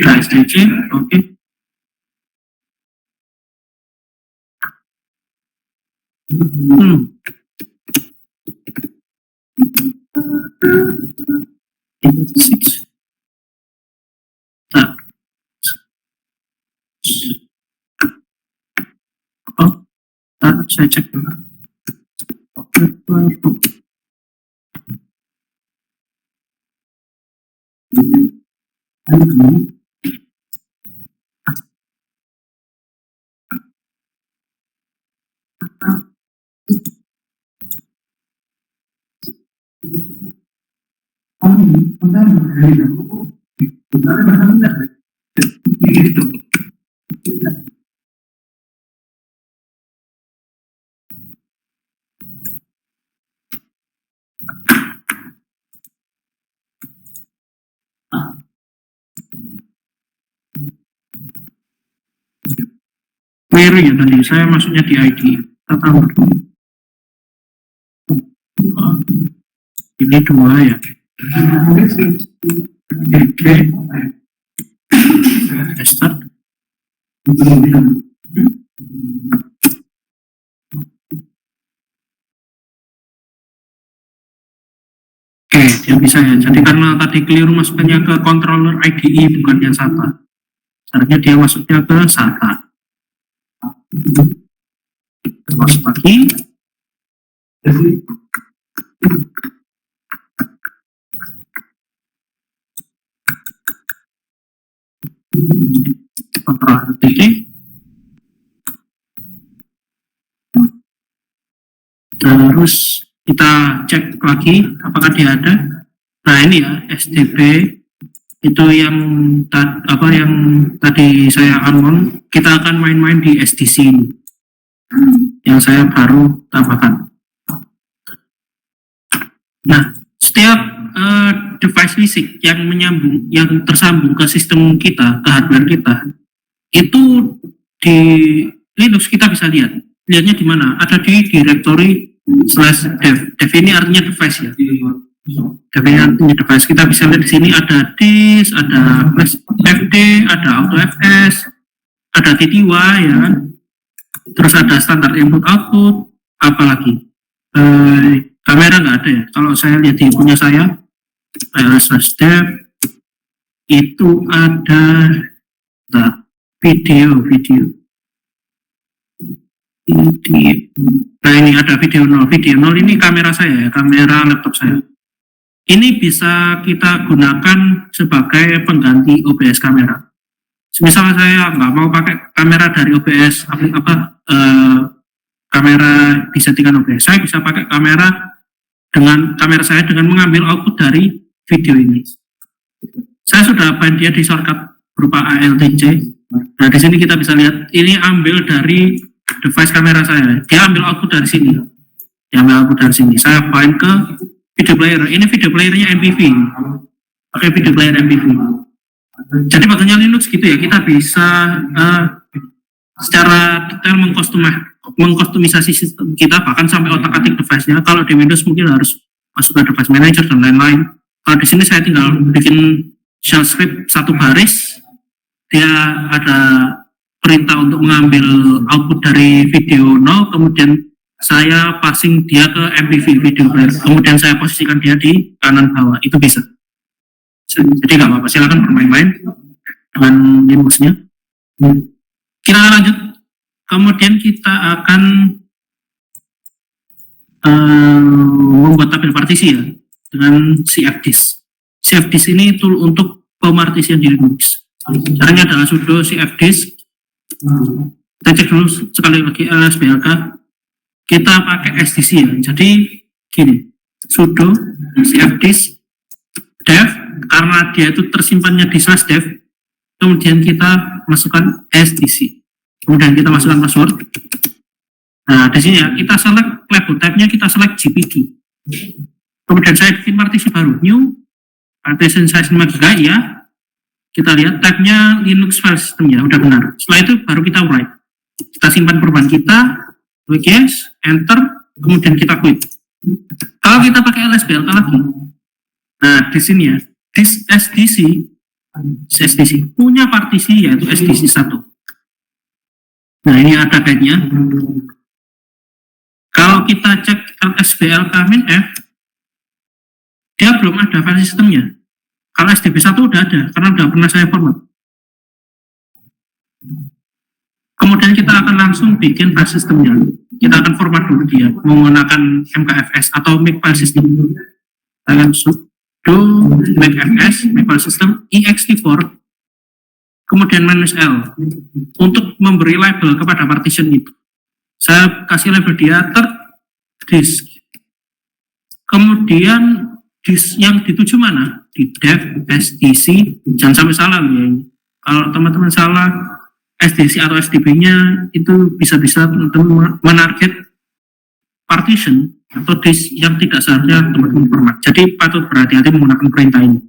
SDC, oke. Saya cek dulu. Query ya tadi, saya masuknya di ID. Kita tambah dulu. Ini 2 ya. Oke. Start. Oke, dia bisa ya. Jadi karena tadi keliru masuknya ke controller IDE bukan yang SATA. Seharusnya dia masuknya ke SATA. Masuk lagi. Kontrol titik. Terus kita cek lagi apakah dia ada. Nah ini ya SDB itu yang tadi saya unmount. Kita akan main-main di SDC ini yang saya baru tambahkan. Nah setiap device fisik yang tersambung ke sistem kita, ke hardware kita, itu di Linux kita bisa lihatnya di mana? Ada di directory /dev. Dev ini artinya device ya. Dev ini artinya device. Kita bisa lihat di sini ada disk, ada flash FD, ada auto fs, ada TTY ya. Terus ada standar input output, apalagi kamera nggak ada ya. Kalau saya lihat di punya saya /dev itu ada video. Nah ini ada video 0 ini kamera saya ya, kamera laptop saya. Ini bisa kita gunakan sebagai pengganti OBS kamera. Misalnya saya nggak mau pakai kamera dari OBS kamera di settingan OBS, saya bisa pakai kamera saya dengan mengambil output dari video ini. Saya sudah bind dia di shortcut berupa ALTC. Nah di sini kita bisa lihat ini ambil dari device kamera saya. Dia ambil output dari sini. Saya bind ke video player. Ini video playernya MPV. Pakai video player MPV. Jadi makanya Linux gitu ya, kita bisa secara detail mengkustomisasi sistem kita, bahkan sampai otak-atik device-nya. Kalau di Windows mungkin harus masuk ke device manager dan lain-lain. Kalau di sini saya tinggal bikin shell script 1 baris, dia ada perintah untuk mengambil output dari video 0, kemudian saya passing dia ke MPV video player, kemudian saya posisikan dia di kanan bawah, itu bisa. Jadi nggak apa-apa, silakan bermain-main dengan Linux-nya. Kita lanjut, kemudian kita akan membuat tabel partisi ya dengan cfdisk. Cfdisk ini tool untuk pemartisian di Linux. Caranya adalah sudo cfdisk. Kita cek dulu sekali lagi SBLK. Kita pakai SDC ya. Jadi gini, sudo cfdisk dev, karena dia itu tersimpannya di slash dev, kemudian kita masukkan sdc, kemudian kita masukkan password. Nah, di sini ya, kita select label type-nya, kita select GPG. Kemudian saya bikin partisi baru, new, partition size 5 GB ya. Kita lihat type-nya Linux file system ya, udah benar. Setelah itu baru kita write. Kita simpan perubahan kita, klik yes, enter, kemudian kita quit. Kalau kita pakai LSBLK lagi, nah di sini ya, this SDC punya partisi yaitu SDC 1. Nah ini ada guide-nya. Kalau kita cek LSBLK -f, dia belum ada file sistemnya. Kalau SDB1 udah ada, karena udah pernah saya format. Kemudian kita akan langsung bikin file sistemnya. Kita akan format dulu dia, menggunakan MKFS atau make file system. Kita akan sudo make fs, make file system, ext4, kemudian -l, untuk memberi label kepada partition itu. Saya kasih label dia third disk. Kemudian disk yang dituju mana? Di dev SDC, jangan sampai salah ya. Kalau teman-teman salah SDC atau SDB-nya itu bisa-bisa teman-teman menarget partition atau disk yang tidak seharusnya teman-teman format. Jadi patut berhati-hati menggunakan perintah ini.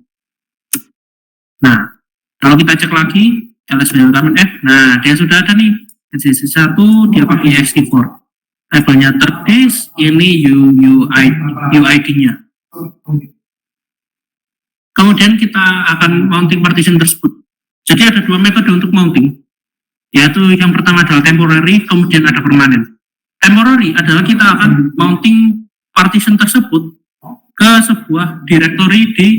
Nah, kalau kita cek lagi LSBLK -f, nah dia sudah ada nih. SDC 1 dia pakai ext4, labelnya third disk, ini UID-nya. Kemudian kita akan mounting partition tersebut. Jadi ada dua metode untuk mounting, yaitu yang pertama adalah temporary, kemudian ada permanen. Temporary adalah kita akan mounting partition tersebut ke sebuah directory di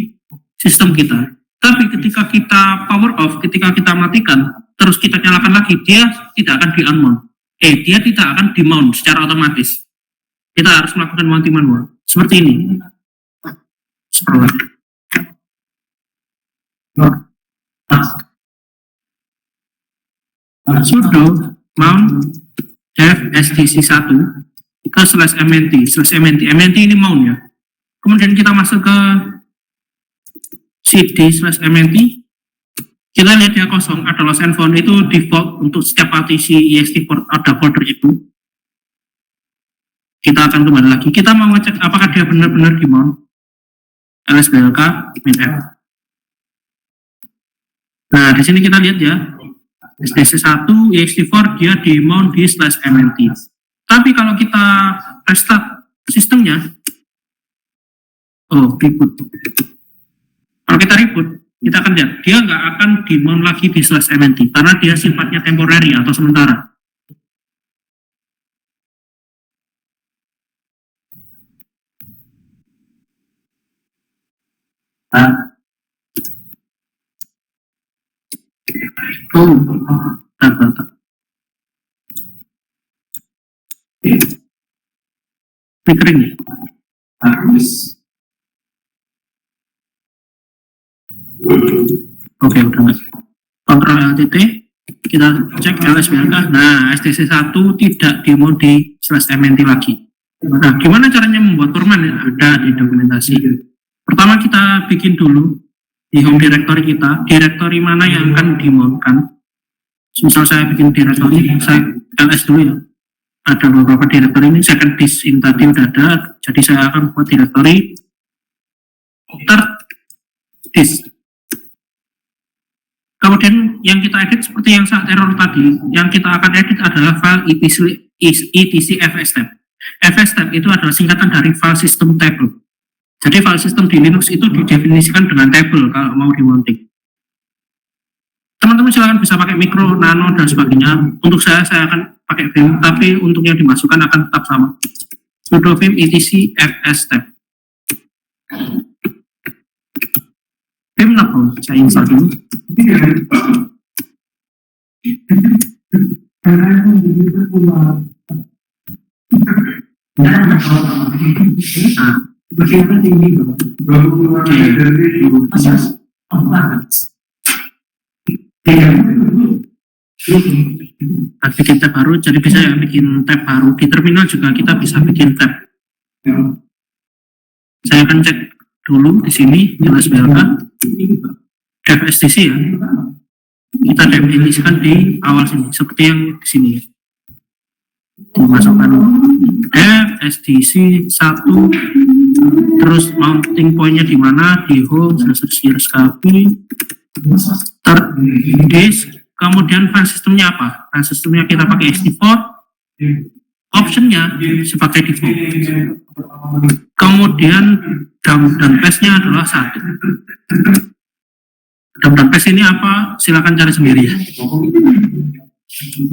sistem kita. Tapi ketika kita power off, ketika kita matikan, terus kita nyalakan lagi, dia tidak akan di-unmount. Dia tidak akan di-mount secara otomatis. Kita harus melakukan mounting manual. Seperti ini. Seperti sudo mount dev sdc1 ke /mnt ini mount ya. Kemudian kita masuk ke cd/mnt, kita lihat dia kosong, ada lost and found, itu default untuk setiap partisi ext4 ada folder itu. Kita akan kembali lagi, kita mau ngecek apakah dia benar-benar di mount LSBLK -f. Nah di sini kita lihat ya, SDC1 ext4 dia di mount di /mnt. Tapi kalau kita restart sistemnya, reboot. Kalau kita reboot, kita akan lihat dia nggak akan di mount lagi di /mnt karena dia sifatnya temporary atau sementara. Kering ya? Oke, udah mas. Ctrl LTT, kita cek LSBLK. Nah, SDC1 tidak di-mount di /mnt lagi. Nah, gimana caranya membuat permanen? Ada di dokumentasi. Pertama kita bikin dulu di home directory kita, directory mana yang akan di-mountkan. Misal saya bikin directory, saya ls dulu ya. Ada beberapa directory ini, second disk in tadi udah ada, jadi saya akan buat directory third disk. Kemudian yang kita edit seperti yang saat error tadi, yang kita akan edit adalah file etc fstab. Fstab itu adalah singkatan dari file system table. Jadi file system di Linux itu didefinisikan dengan table kalau mau di-mounting. Teman-teman silakan bisa pakai micro, nano, dan sebagainya. Untuk saya akan pakai vim, tapi untuk yang dimasukkan akan tetap sama. Sudo vim etc fstab. Vim apa? Saya install dulu. Bikin tab baru, jadi bisa ya bikin tab baru. Di terminal juga kita bisa bikin tab. Saya akan cek dulu di sini LSBLK dev STC ya. Kita definisikan di awal sini seperti yang di sini. Dimasukkan dev STC 1, terus mounting pointnya di mana, di home, series copy, third disk. Kemudian file sistemnya apa? File sistemnya kita pakai SD4, optionnya sebagai default. Kemudian dump dan paste-nya adalah 1. Dump dan paste ini apa? Silakan cari sendiri ya.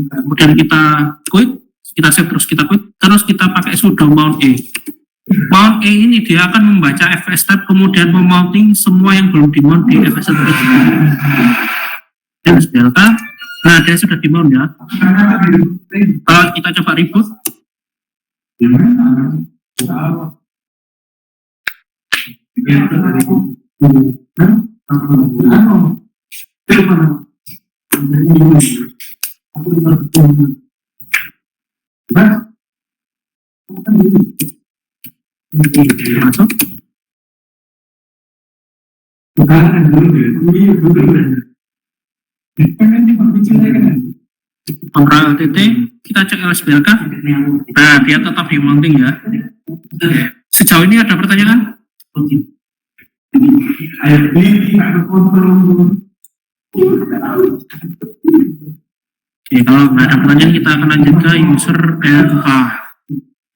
Kemudian kita quit, kita save terus kita quit, terus kita pakai sudo mount E. Mount E ini dia akan membaca FS tab, kemudian memounting semua yang belum di mount di FS tab. Delta, nah dia sudah di mount ya. Kalau kita coba reboot, masuk. Kontrol LTT, kita cek LSBLK. Nah, dia tetap di mounting ya. Sejauh ini ada pertanyaan? Oke, kalau nggak ada pertanyaan kita akan lanjut ke user LK.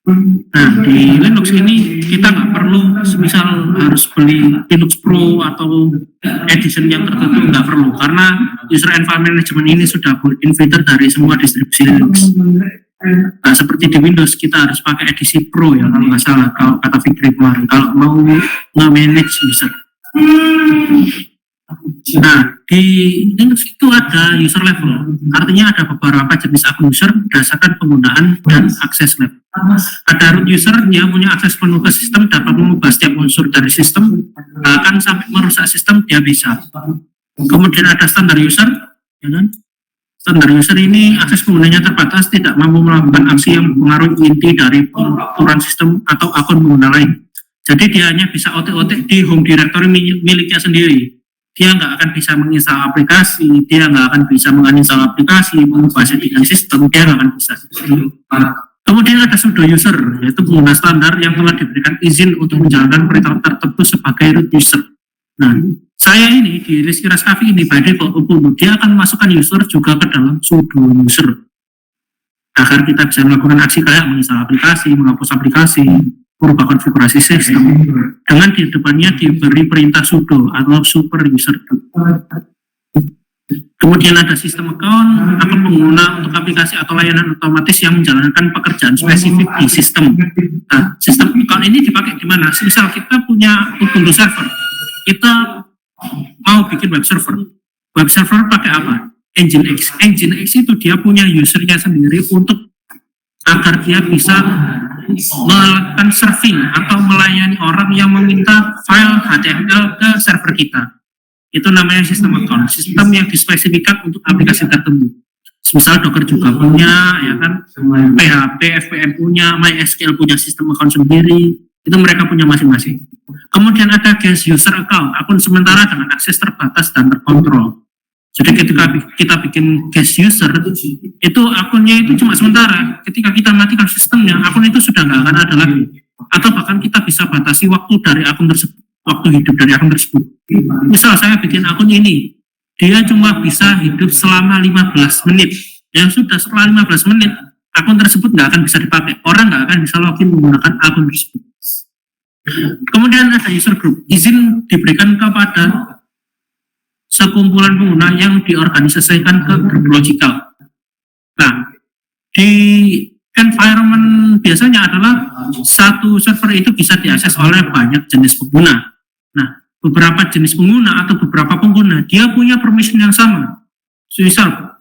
Nah, di Linux ini kita nggak perlu semisal harus beli Linux Pro atau edition yang tertentu, nggak perlu, karena user environment management ini sudah inverter dari semua distribusi Linux. Nah, seperti di Windows kita harus pakai edisi Pro ya kalau nggak salah, kalau kata Fikri kemarin, kalau mau nge-manage user. Nah, di Linux itu ada user level, artinya ada beberapa jenis akun user berdasarkan penggunaan dan akses level. Ada root user, dia punya akses penuh ke sistem, dapat mengubah setiap unsur dari sistem, bahkan sampai merusak sistem dia bisa. Kemudian ada standar user, ya kan? Standar user ini akses penggunanya terbatas, tidak mampu melakukan aksi yang mempengaruhi inti dari pengaturan sistem atau akun pengguna lain. Jadi dia hanya bisa otek-otek di home directory miliknya sendiri. Dia nggak akan bisa menginstal aplikasi, dia nggak akan bisa menginstal aplikasi, mengubah settingan sistem, dia nggak akan bisa. Kemudian ada pseudo user, yaitu pengguna standar yang telah diberikan izin untuk menjalankan perintah tertentu sebagai root user. Nah, saya ini di Rizky Raskafi ini by default Ubuntu, dia akan masukkan user juga ke dalam pseudo user agar kita bisa melakukan aksi kayak menginstal aplikasi, menghapus aplikasi, merubah konfigurasi sistem dengan di depannya diberi perintah sudo atau super user. Kemudian ada sistem account, akun pengguna untuk aplikasi atau layanan otomatis yang menjalankan pekerjaan spesifik di sistem. Nah, sistem account ini dipakai di mana? Misal kita punya Ubuntu server, kita mau bikin web server. Web server pakai apa? Nginx. Nginx itu dia punya usernya sendiri untuk agar dia bisa melakukan serving atau melayani orang yang meminta file HTML ke server kita. Itu namanya sistem account, sistem yang dispesifikan untuk aplikasi tertentu. Misal Docker juga punya, ya kan, PHP, FPM punya, MySQL punya sistem account sendiri, itu mereka punya masing-masing. Kemudian ada guest user account, akun sementara dengan akses terbatas dan terkontrol. Jadi ketika kita bikin guest user, itu akunnya itu cuma sementara. Ketika kita matikan sistemnya, akun itu sudah nggak akan ada lagi. Atau bahkan kita bisa batasi waktu dari akun tersebut, waktu hidup dari akun tersebut. Misal saya bikin akun ini, dia cuma bisa hidup selama 15 menit. Ya sudah, setelah 15 menit, akun tersebut nggak akan bisa dipakai. Orang nggak akan bisa login menggunakan akun tersebut. Kemudian ada user group, izin diberikan kepada sekumpulan pengguna yang diorganisasikan ke grup logical. Nah, di environment biasanya adalah satu server itu bisa diakses oleh banyak jenis pengguna. Nah, beberapa jenis pengguna atau beberapa pengguna, dia punya permission yang sama. Misal,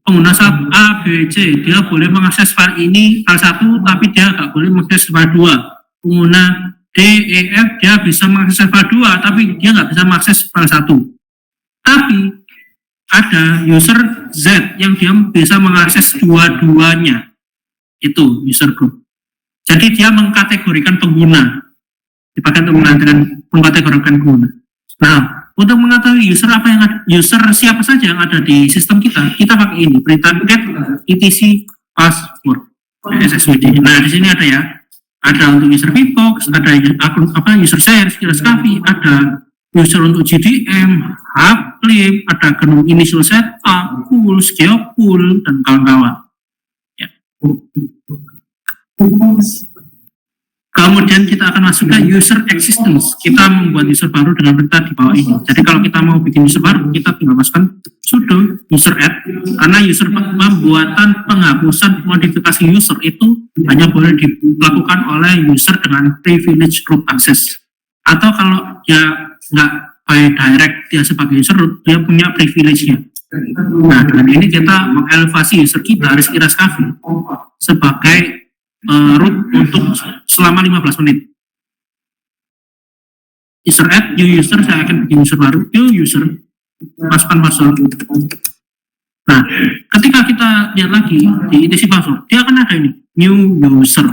pengguna A, B, C, dia boleh mengakses file ini, file 1, tapi dia nggak boleh mengakses file 2. Pengguna D, E, F, dia bisa mengakses file 2, tapi dia nggak bisa mengakses file 1. Tapi ada user Z yang dia bisa mengakses dua-duanya. Itu user group. Jadi dia mengkategorikan pengguna. dipakai untuk mengkategorikan pengguna. Nah, untuk mengetahui user apa yang ada, user siapa saja yang ada di sistem kita pakai ini, perintah get etc password SSWD. Nah, di sini ada ya, ada untuk user Vbox, ada akun user share, Raskafi, ada user untuk GDM, Hubclip, ada GNOME initial setup, Pulse, Geopool, dan kawan-kawan. Ya. Kemudian kita akan masuk ke user existence. Kita membuat user baru dengan perintah di bawah ini. Jadi kalau kita mau bikin user baru, kita tinggal masukkan sudo user add. Karena user pembuatan, penghapusan, modifikasi user itu hanya boleh dilakukan oleh user dengan privilege root access. Atau kalau dia nggak by direct, dia sebagai user root, dia punya privilege-nya. Nah, dengan ini kita mengelevasi user kita, Rizky Raskafi, sebagai root untuk selama 15 menit. User add, new user, saya akan bikin user baru, new user, masukkan password. Nah, ketika kita lihat lagi di etc password, dia akan ada ini, new user.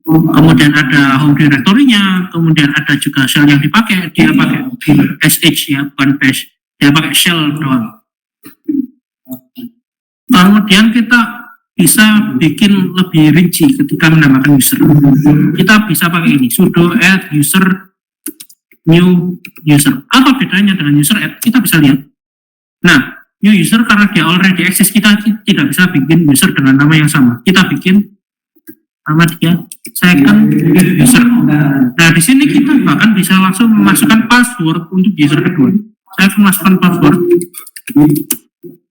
Kemudian ada home directory-nya, kemudian ada juga shell yang dipakai, dia pakai sh ya, bukan bash, dia pakai shell doang. Kemudian kita bisa bikin lebih rinci ketika menambahkan user. Kita bisa pakai ini, sudo add user new user. Apa bedanya dengan user add? Kita bisa lihat. Nah, new user karena dia already exist, kita tidak bisa bikin user dengan nama yang sama. Kita bikin nama dia second user. Nah, di sini kita bahkan bisa langsung memasukkan password untuk user kedua. Saya akan masukkan password.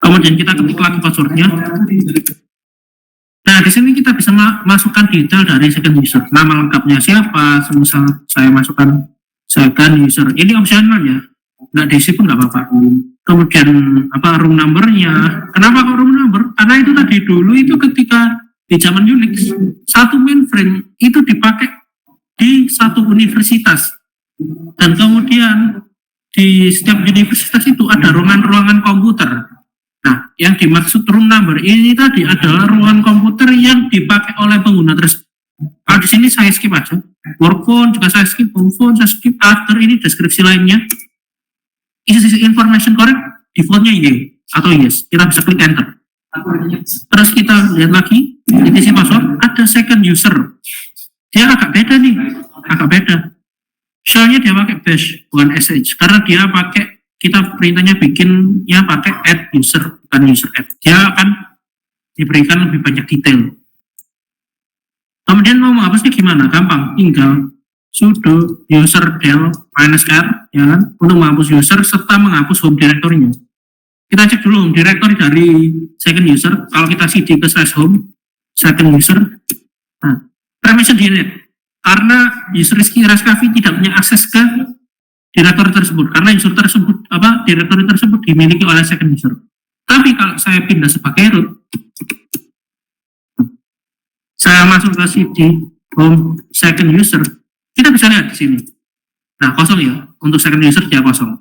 Kemudian kita ketik lagi passwordnya. Nah, di sini kita bisa masukkan detail dari second user. Nama lengkapnya siapa, semisal saya masukkan second user. Ini opsional ya, nggak diisi pun nggak apa-apa. Kemudian room number-nya. Kenapa kok room number? Karena itu tadi dulu itu ketika di zaman Unix, satu mainframe itu dipakai di satu universitas. Dan kemudian di setiap universitas itu ada ruangan-ruangan komputer. Nah, yang dimaksud room number ini tadi adalah ruangan komputer yang dipakai oleh pengguna tersebut. Kalau di sini saya skip aja. Work phone juga saya skip, home phone saya skip. After ini deskripsi lainnya. Is information correct? Defaultnya Y atau yes. Kita bisa klik enter. Terus kita lihat lagi di sini password ada second user. Dia agak beda nih, agak beda. Shell-nya dia pakai bash bukan sh karena dia pakai, kita perintahnya bikinnya pakai add user, bukan user add. Dia akan diberikan lebih banyak detail. Kemudian mau menghapusnya gimana? Gampang, tinggal sudo user del -r ya kan, untuk menghapus user serta menghapus home directory-nya. Kita cek dulu home directory dari second user. Kalau kita cd ke /home second user, nah, permission delete karena user Rizky Raskafi tidak punya akses ke direktori tersebut karena user tersebut direktori tersebut dimiliki oleh second user. Tapi kalau saya pindah sebagai root, saya masuk ke cd home second user, kita bisa lihat di sini. Nah, kosong ya, untuk second user dia kosong.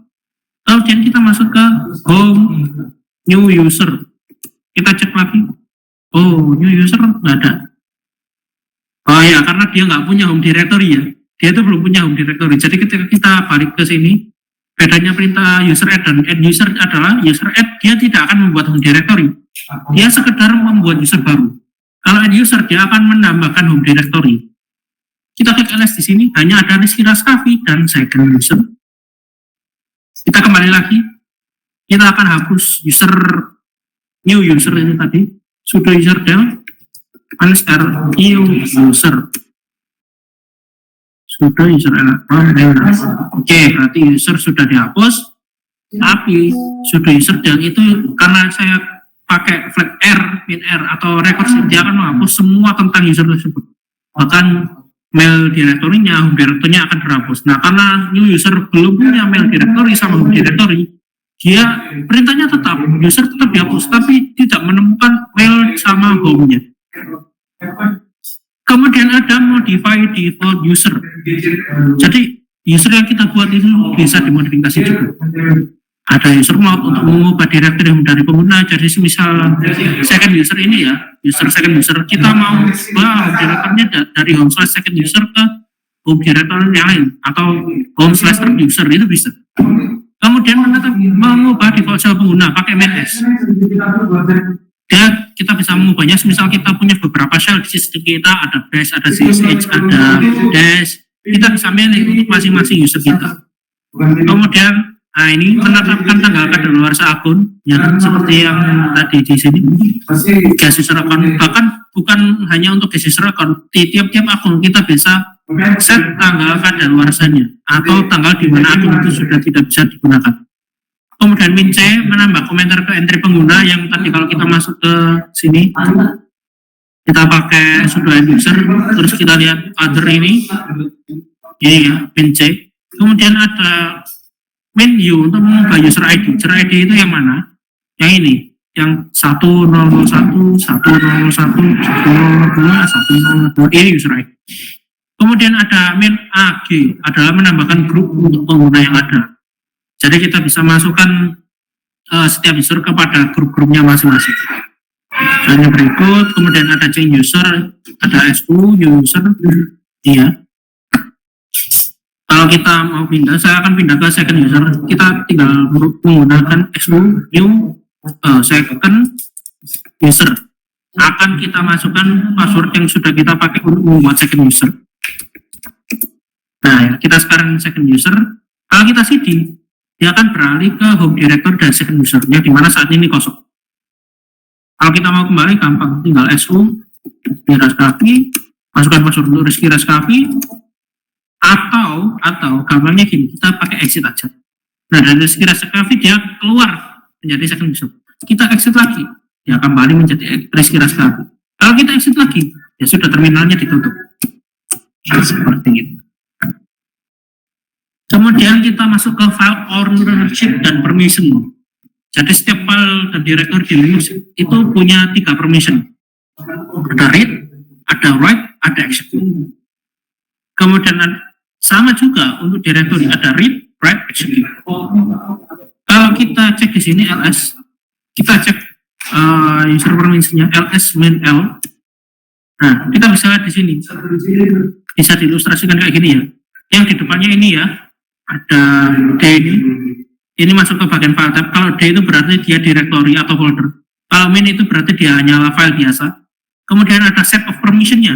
Kemudian kita masuk ke home new user, kita cek lagi. Oh, new user nggak ada. Oh ya, karena dia nggak punya home directory ya. Dia itu belum punya home directory. Jadi ketika kita balik ke sini, bedanya perintah user add dan add user adalah user add dia tidak akan membuat home directory. Dia sekedar membuat user baru. Kalau add user dia akan menambahkan home directory. Kita klik ls di sini, hanya ada Rizky Raskafi dan second user. Kita kembali lagi. Kita akan hapus user new user ini tadi. Sudo user del -r new user. Sudah user Oke, berarti user sudah dihapus. Tapi sudah user dan itu karena saya pakai flag R, pin R atau recursive, dia akan menghapus semua tentang user tersebut. Bahkan mail directory-nya, home directory-nya akan terhapus. Nah, karena new user belum punya mail directory sama home directory, dia perintahnya tetap, user tetap dihapus, tapi tidak menemukan mail sama home-nya. Kemudian ada modify default user. Jadi user yang kita buat itu bisa dimodifikasi juga. Ada user mode untuk mengubah directory dari pengguna. Jadi misal second user ini ya, user second user kita mau ubah directory-nya dari home/second user ke home directory yang lain atau home/user itu bisa. Kemudian mengubah default shell pengguna pakai manage. Kita bisa mengubahnya, misal kita punya beberapa shell di sistem kita, ada bash, ada ssh, ada dash, kita bisa milih untuk masing-masing user kita. Kemudian ini menetapkan tanggal kadaluarsa akun, ya seperti yang tadi di sini. Guest user account, bahkan bukan hanya untuk guest user account, di tiap-tiap akun kita bisa set tanggal kadaluarsanya atau tanggal di mana akun itu sudah tidak bisa digunakan. Kemudian min C menambah komentar ke entry pengguna yang tadi kalau kita masuk ke sini kita pakai sudo end user, terus kita lihat other ini ya min C. Kemudian ada min U untuk mengubah user ID. User ID itu yang mana? Yang ini, yang 101, 101, 102, 102, ini user ID. Kemudian ada min AG, adalah menambahkan grup untuk pengguna yang ada. Jadi kita bisa masukkan setiap user kepada grup-grupnya masing-masing. Dan yang berikut, kemudian ada change user, ada SU, user, iya. Kalau kita mau pindah, saya akan pindah ke second user, kita tinggal menggunakan SU, new, second user. Akan kita masukkan password yang sudah kita pakai untuk membuat second user. Nah, ya, kita sekarang second user, kalau kita cd, dia akan beralih ke home directory dan second user, yang dimana saat ini kosong. Kalau kita mau kembali, gampang, tinggal SU, Rizky, masukkan password untuk Rizky Raskafi, atau gampangnya gini, kita pakai exit aja. Nah, dari Rizky Raskafi dia keluar menjadi second user. Kita exit lagi, dia kembali menjadi Rizky Raskafi. Kalau kita exit lagi, ya sudah terminalnya ditutup. Seperti itu. Kemudian kita masuk ke file ownership dan permission. Jadi setiap file dan directory di Linux itu punya 3 permission. Ada read, ada write, ada execute. Kemudian sama juga untuk directory, ada read, write, execute. Kalau kita cek di sini ls, kita cek user permissionnya ls main l. Nah, kita bisa lihat di sini. Bisa diilustrasikan kayak gini ya. Yang di depannya ini ya, ada D ini masuk ke bagian file tab. Kalau D itu berarti dia directory atau folder. Kalau main itu berarti dia hanyalah file biasa. Kemudian ada set of permission-nya,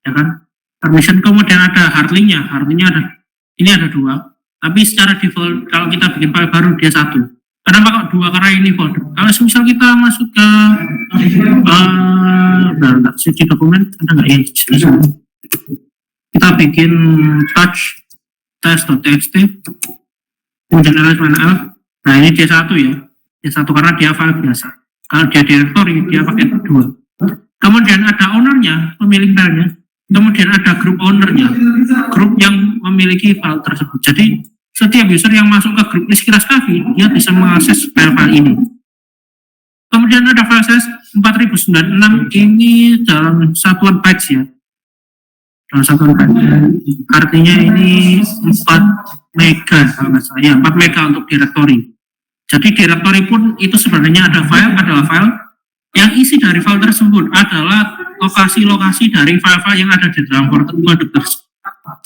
ya kan? Permission. Kemudian ada hardly-nya. Hardly-nya ini ada 2. Tapi secara default kalau kita bikin file baru dia 1. Kenapa kok 2? Karena ini folder. Kalau misal kita masuk ke sisi dokumen, ada nggak ya? Kita bikin touch test.txt, kemudian ls-l. Nah ini D1 ya, D1 karena dia file biasa. Kalau dia directory dia pakai 2. Kemudian ada ownernya, pemilik filenya. Kemudian ada group ownernya, grup yang memiliki file tersebut. Jadi setiap user yang masuk ke grup Rizky Raskafi dia bisa mengakses file-file ini. Kemudian ada file size 4096, ini dalam satuan bytes ya. Artinya ini 4 mega kalau nggak salah, ya 4 mega untuk directory. Jadi directory pun itu sebenarnya adalah file yang isi dari file tersebut adalah lokasi-lokasi dari file-file yang ada di dalam folder tersebut.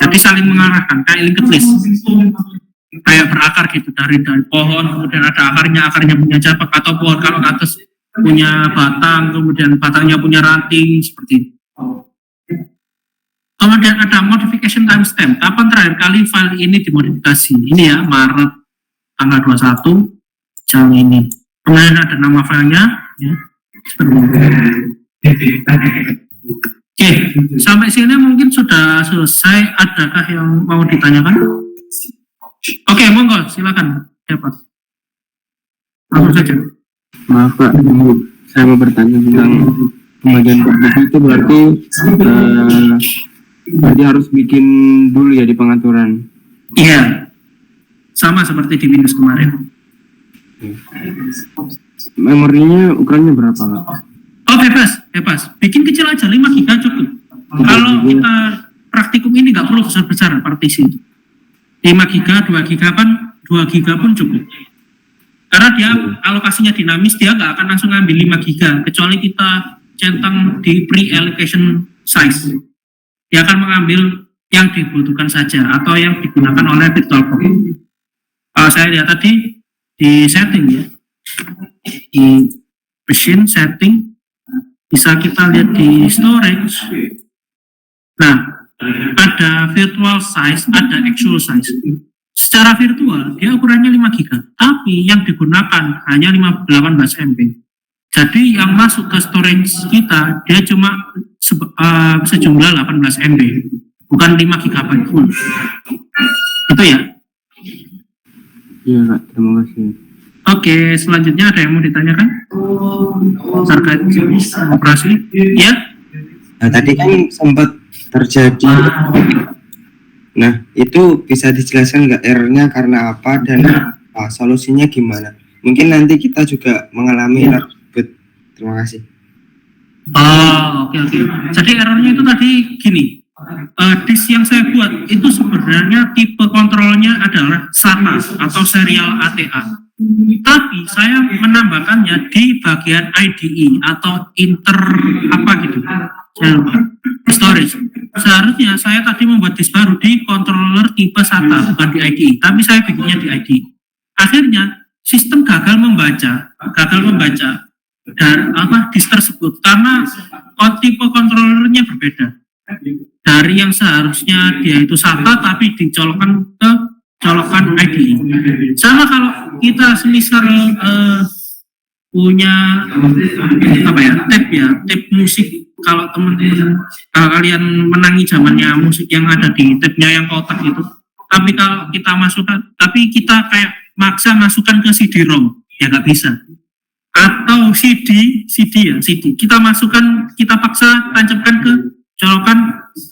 Jadi saling mengarahkan kayak linked list, kayak berakar gitu dari pohon, kemudian ada akarnya punya cabang, atau pohon kalau atas punya batang, kemudian batangnya punya ranting seperti itu. Kemudian ada modification timestamp. Kapan terakhir kali file ini dimodifikasi? Ini ya, Maret tanggal 21 jam ini. Kemudian ada nama filenya. Ya. Oke, sampai sini mungkin sudah selesai. Adakah yang mau ditanyakan? Oke, monggo, silakan. Dapat. Langsung saja. Maaf Pak, saya mau bertanya tentang pembagian portfolio itu berarti harus bikin dulu ya di pengaturan. Iya, sama seperti di Windows kemarin. Memorinya ukurannya berapa? Oh bebas. Bikin kecil aja, 5 GB cukup. Kalau kita praktikum ini nggak perlu besar-besar partisi. 5 GB, 2 GB kan 2 GB pun cukup. Karena dia alokasinya dinamis, dia nggak akan langsung ngambil 5 GB, kecuali kita centang di pre-allocation size. Dia akan mengambil yang dibutuhkan saja atau yang digunakan oleh VirtualBox. Saya lihat tadi di setting ya, di machine setting bisa kita lihat di storage. Nah, ada virtual size, ada actual size. Secara virtual dia ukurannya 5 GB, tapi yang digunakan hanya 18 MB. Jadi yang masuk ke storage kita dia cuma sejumlah 18 MB, bukan 5 GB full. Itu ya. Iya Kak, terima kasih. Oke, selanjutnya ada yang mau ditanyakan terkait operasi? Ya? Nah, tadi kan sempat terjadi. Nah, itu bisa dijelaskan nggak errornya karena apa dan solusinya gimana? Mungkin nanti kita juga mengalami error tersebut. Terima kasih. Oke. Jadi errornya itu tadi gini. Disk yang saya buat itu sebenarnya tipe kontrolnya adalah SATA atau serial ATA. Tapi saya menambahkannya di bagian IDE atau storage. Seharusnya saya tadi membuat disk baru di controller tipe SATA, bukan di IDE, tapi saya bikinnya di IDE. Akhirnya sistem gagal membaca dari disk tersebut karena tipe kontrolernya berbeda dari yang seharusnya dia itu SATA tapi dicolokkan ke colokan IDE. Sama kalau kita semisal punya tape musik. Kalau teman-teman kalian menangi zamannya musik yang ada di tape-nya yang kotak itu, tapi kalau kita masukkan, tapi kita kayak maksa masukkan ke CD-ROM, ya nggak bisa. Atau CD kita masukkan, kita paksa tancapkan ke colokan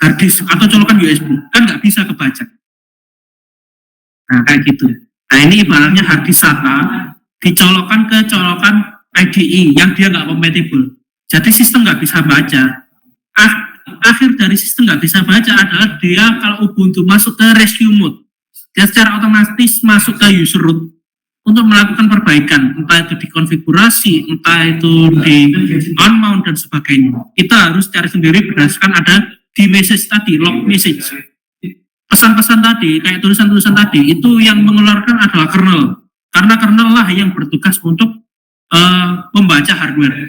hard disk atau colokan USB, kan nggak bisa kebaca. Nah kayak gitu. Nah ini ibaratnya hard disk SATA dicolokkan ke colokan IDE yang dia nggak compatible. Jadi sistem nggak bisa baca. Akhir dari sistem nggak bisa baca adalah dia kalau Ubuntu masuk ke rescue mode, dia secara otomatis masuk ke user root untuk melakukan perbaikan, entah itu dikonfigurasi, entah itu di unmount dan sebagainya. Kita harus cari sendiri berdasarkan ada di message tadi, log message. Pesan-pesan tadi, kayak tulisan-tulisan tadi, itu yang mengeluarkan adalah kernel. Karena kernel lah yang bertugas untuk membaca hardware.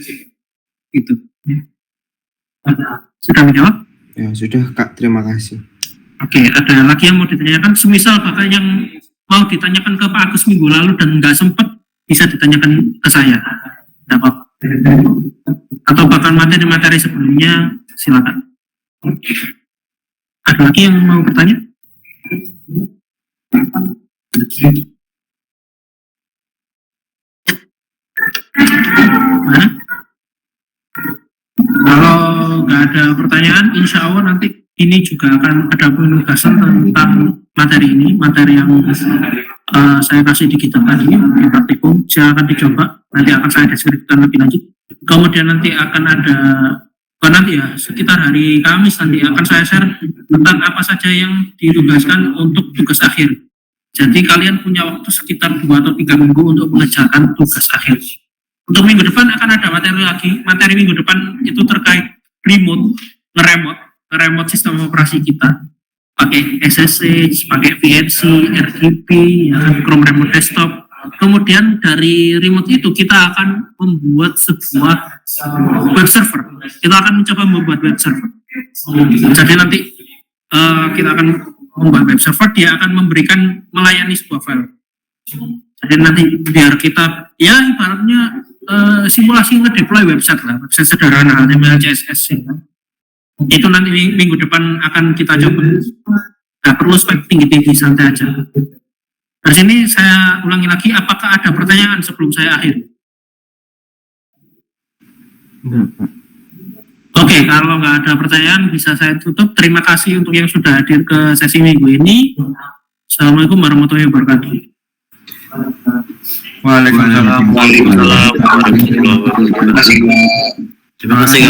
Itu. Sudah menjawab? Ya, sudah Kak, terima kasih. Oke, ada lagi yang mau ditanyakan? Semisal bahkan yang mau ditanyakan ke Pak Agus minggu lalu dan nggak sempat, bisa ditanyakan ke saya. Tidak apa-apa. Atau bahkan materi-materi sebelumnya, silakan. Ada lagi yang mau bertanya? Mana? Kalau nggak ada pertanyaan, insya Allah nanti ini juga akan ada penugasan tentang materi ini, materi yang saya kasih di kitab tadi, di praktikum. Silakan dicoba, nanti akan saya deskripsikan lebih lanjut. Kemudian nanti akan ada, sekitar hari Kamis nanti akan saya share tentang apa saja yang ditugaskan untuk tugas akhir. Jadi kalian punya waktu sekitar 2 atau 3 minggu untuk mengerjakan tugas akhir. Untuk minggu depan akan ada materi lagi. Materi minggu depan itu terkait ngeremote sistem operasi kita. Pakai SSH, pakai VNC, RGB, Chrome Remote Desktop. Kemudian dari remote itu kita akan membuat sebuah web server. Kita akan mencoba membuat web server. Jadi nanti kita akan membuat web server, dia akan memberikan melayani sebuah file. Jadi nanti biar kita, ya ibaratnya simulasi ngedeploy website lah, website sederhana, HTML, CSS. Itu nanti minggu depan akan kita coba. Nggak perlu spek tinggi-tinggi, santai aja. Dari sini saya ulangi lagi, apakah ada pertanyaan sebelum saya akhiri? Enggak, Pak. Oke, kalau nggak ada pertanyaan bisa saya tutup. Terima kasih untuk yang sudah hadir ke sesi minggu ini. Assalamualaikum warahmatullahi wabarakatuh. Waalaikumsalam warahmatullahi wabarakatuh. Terima kasih.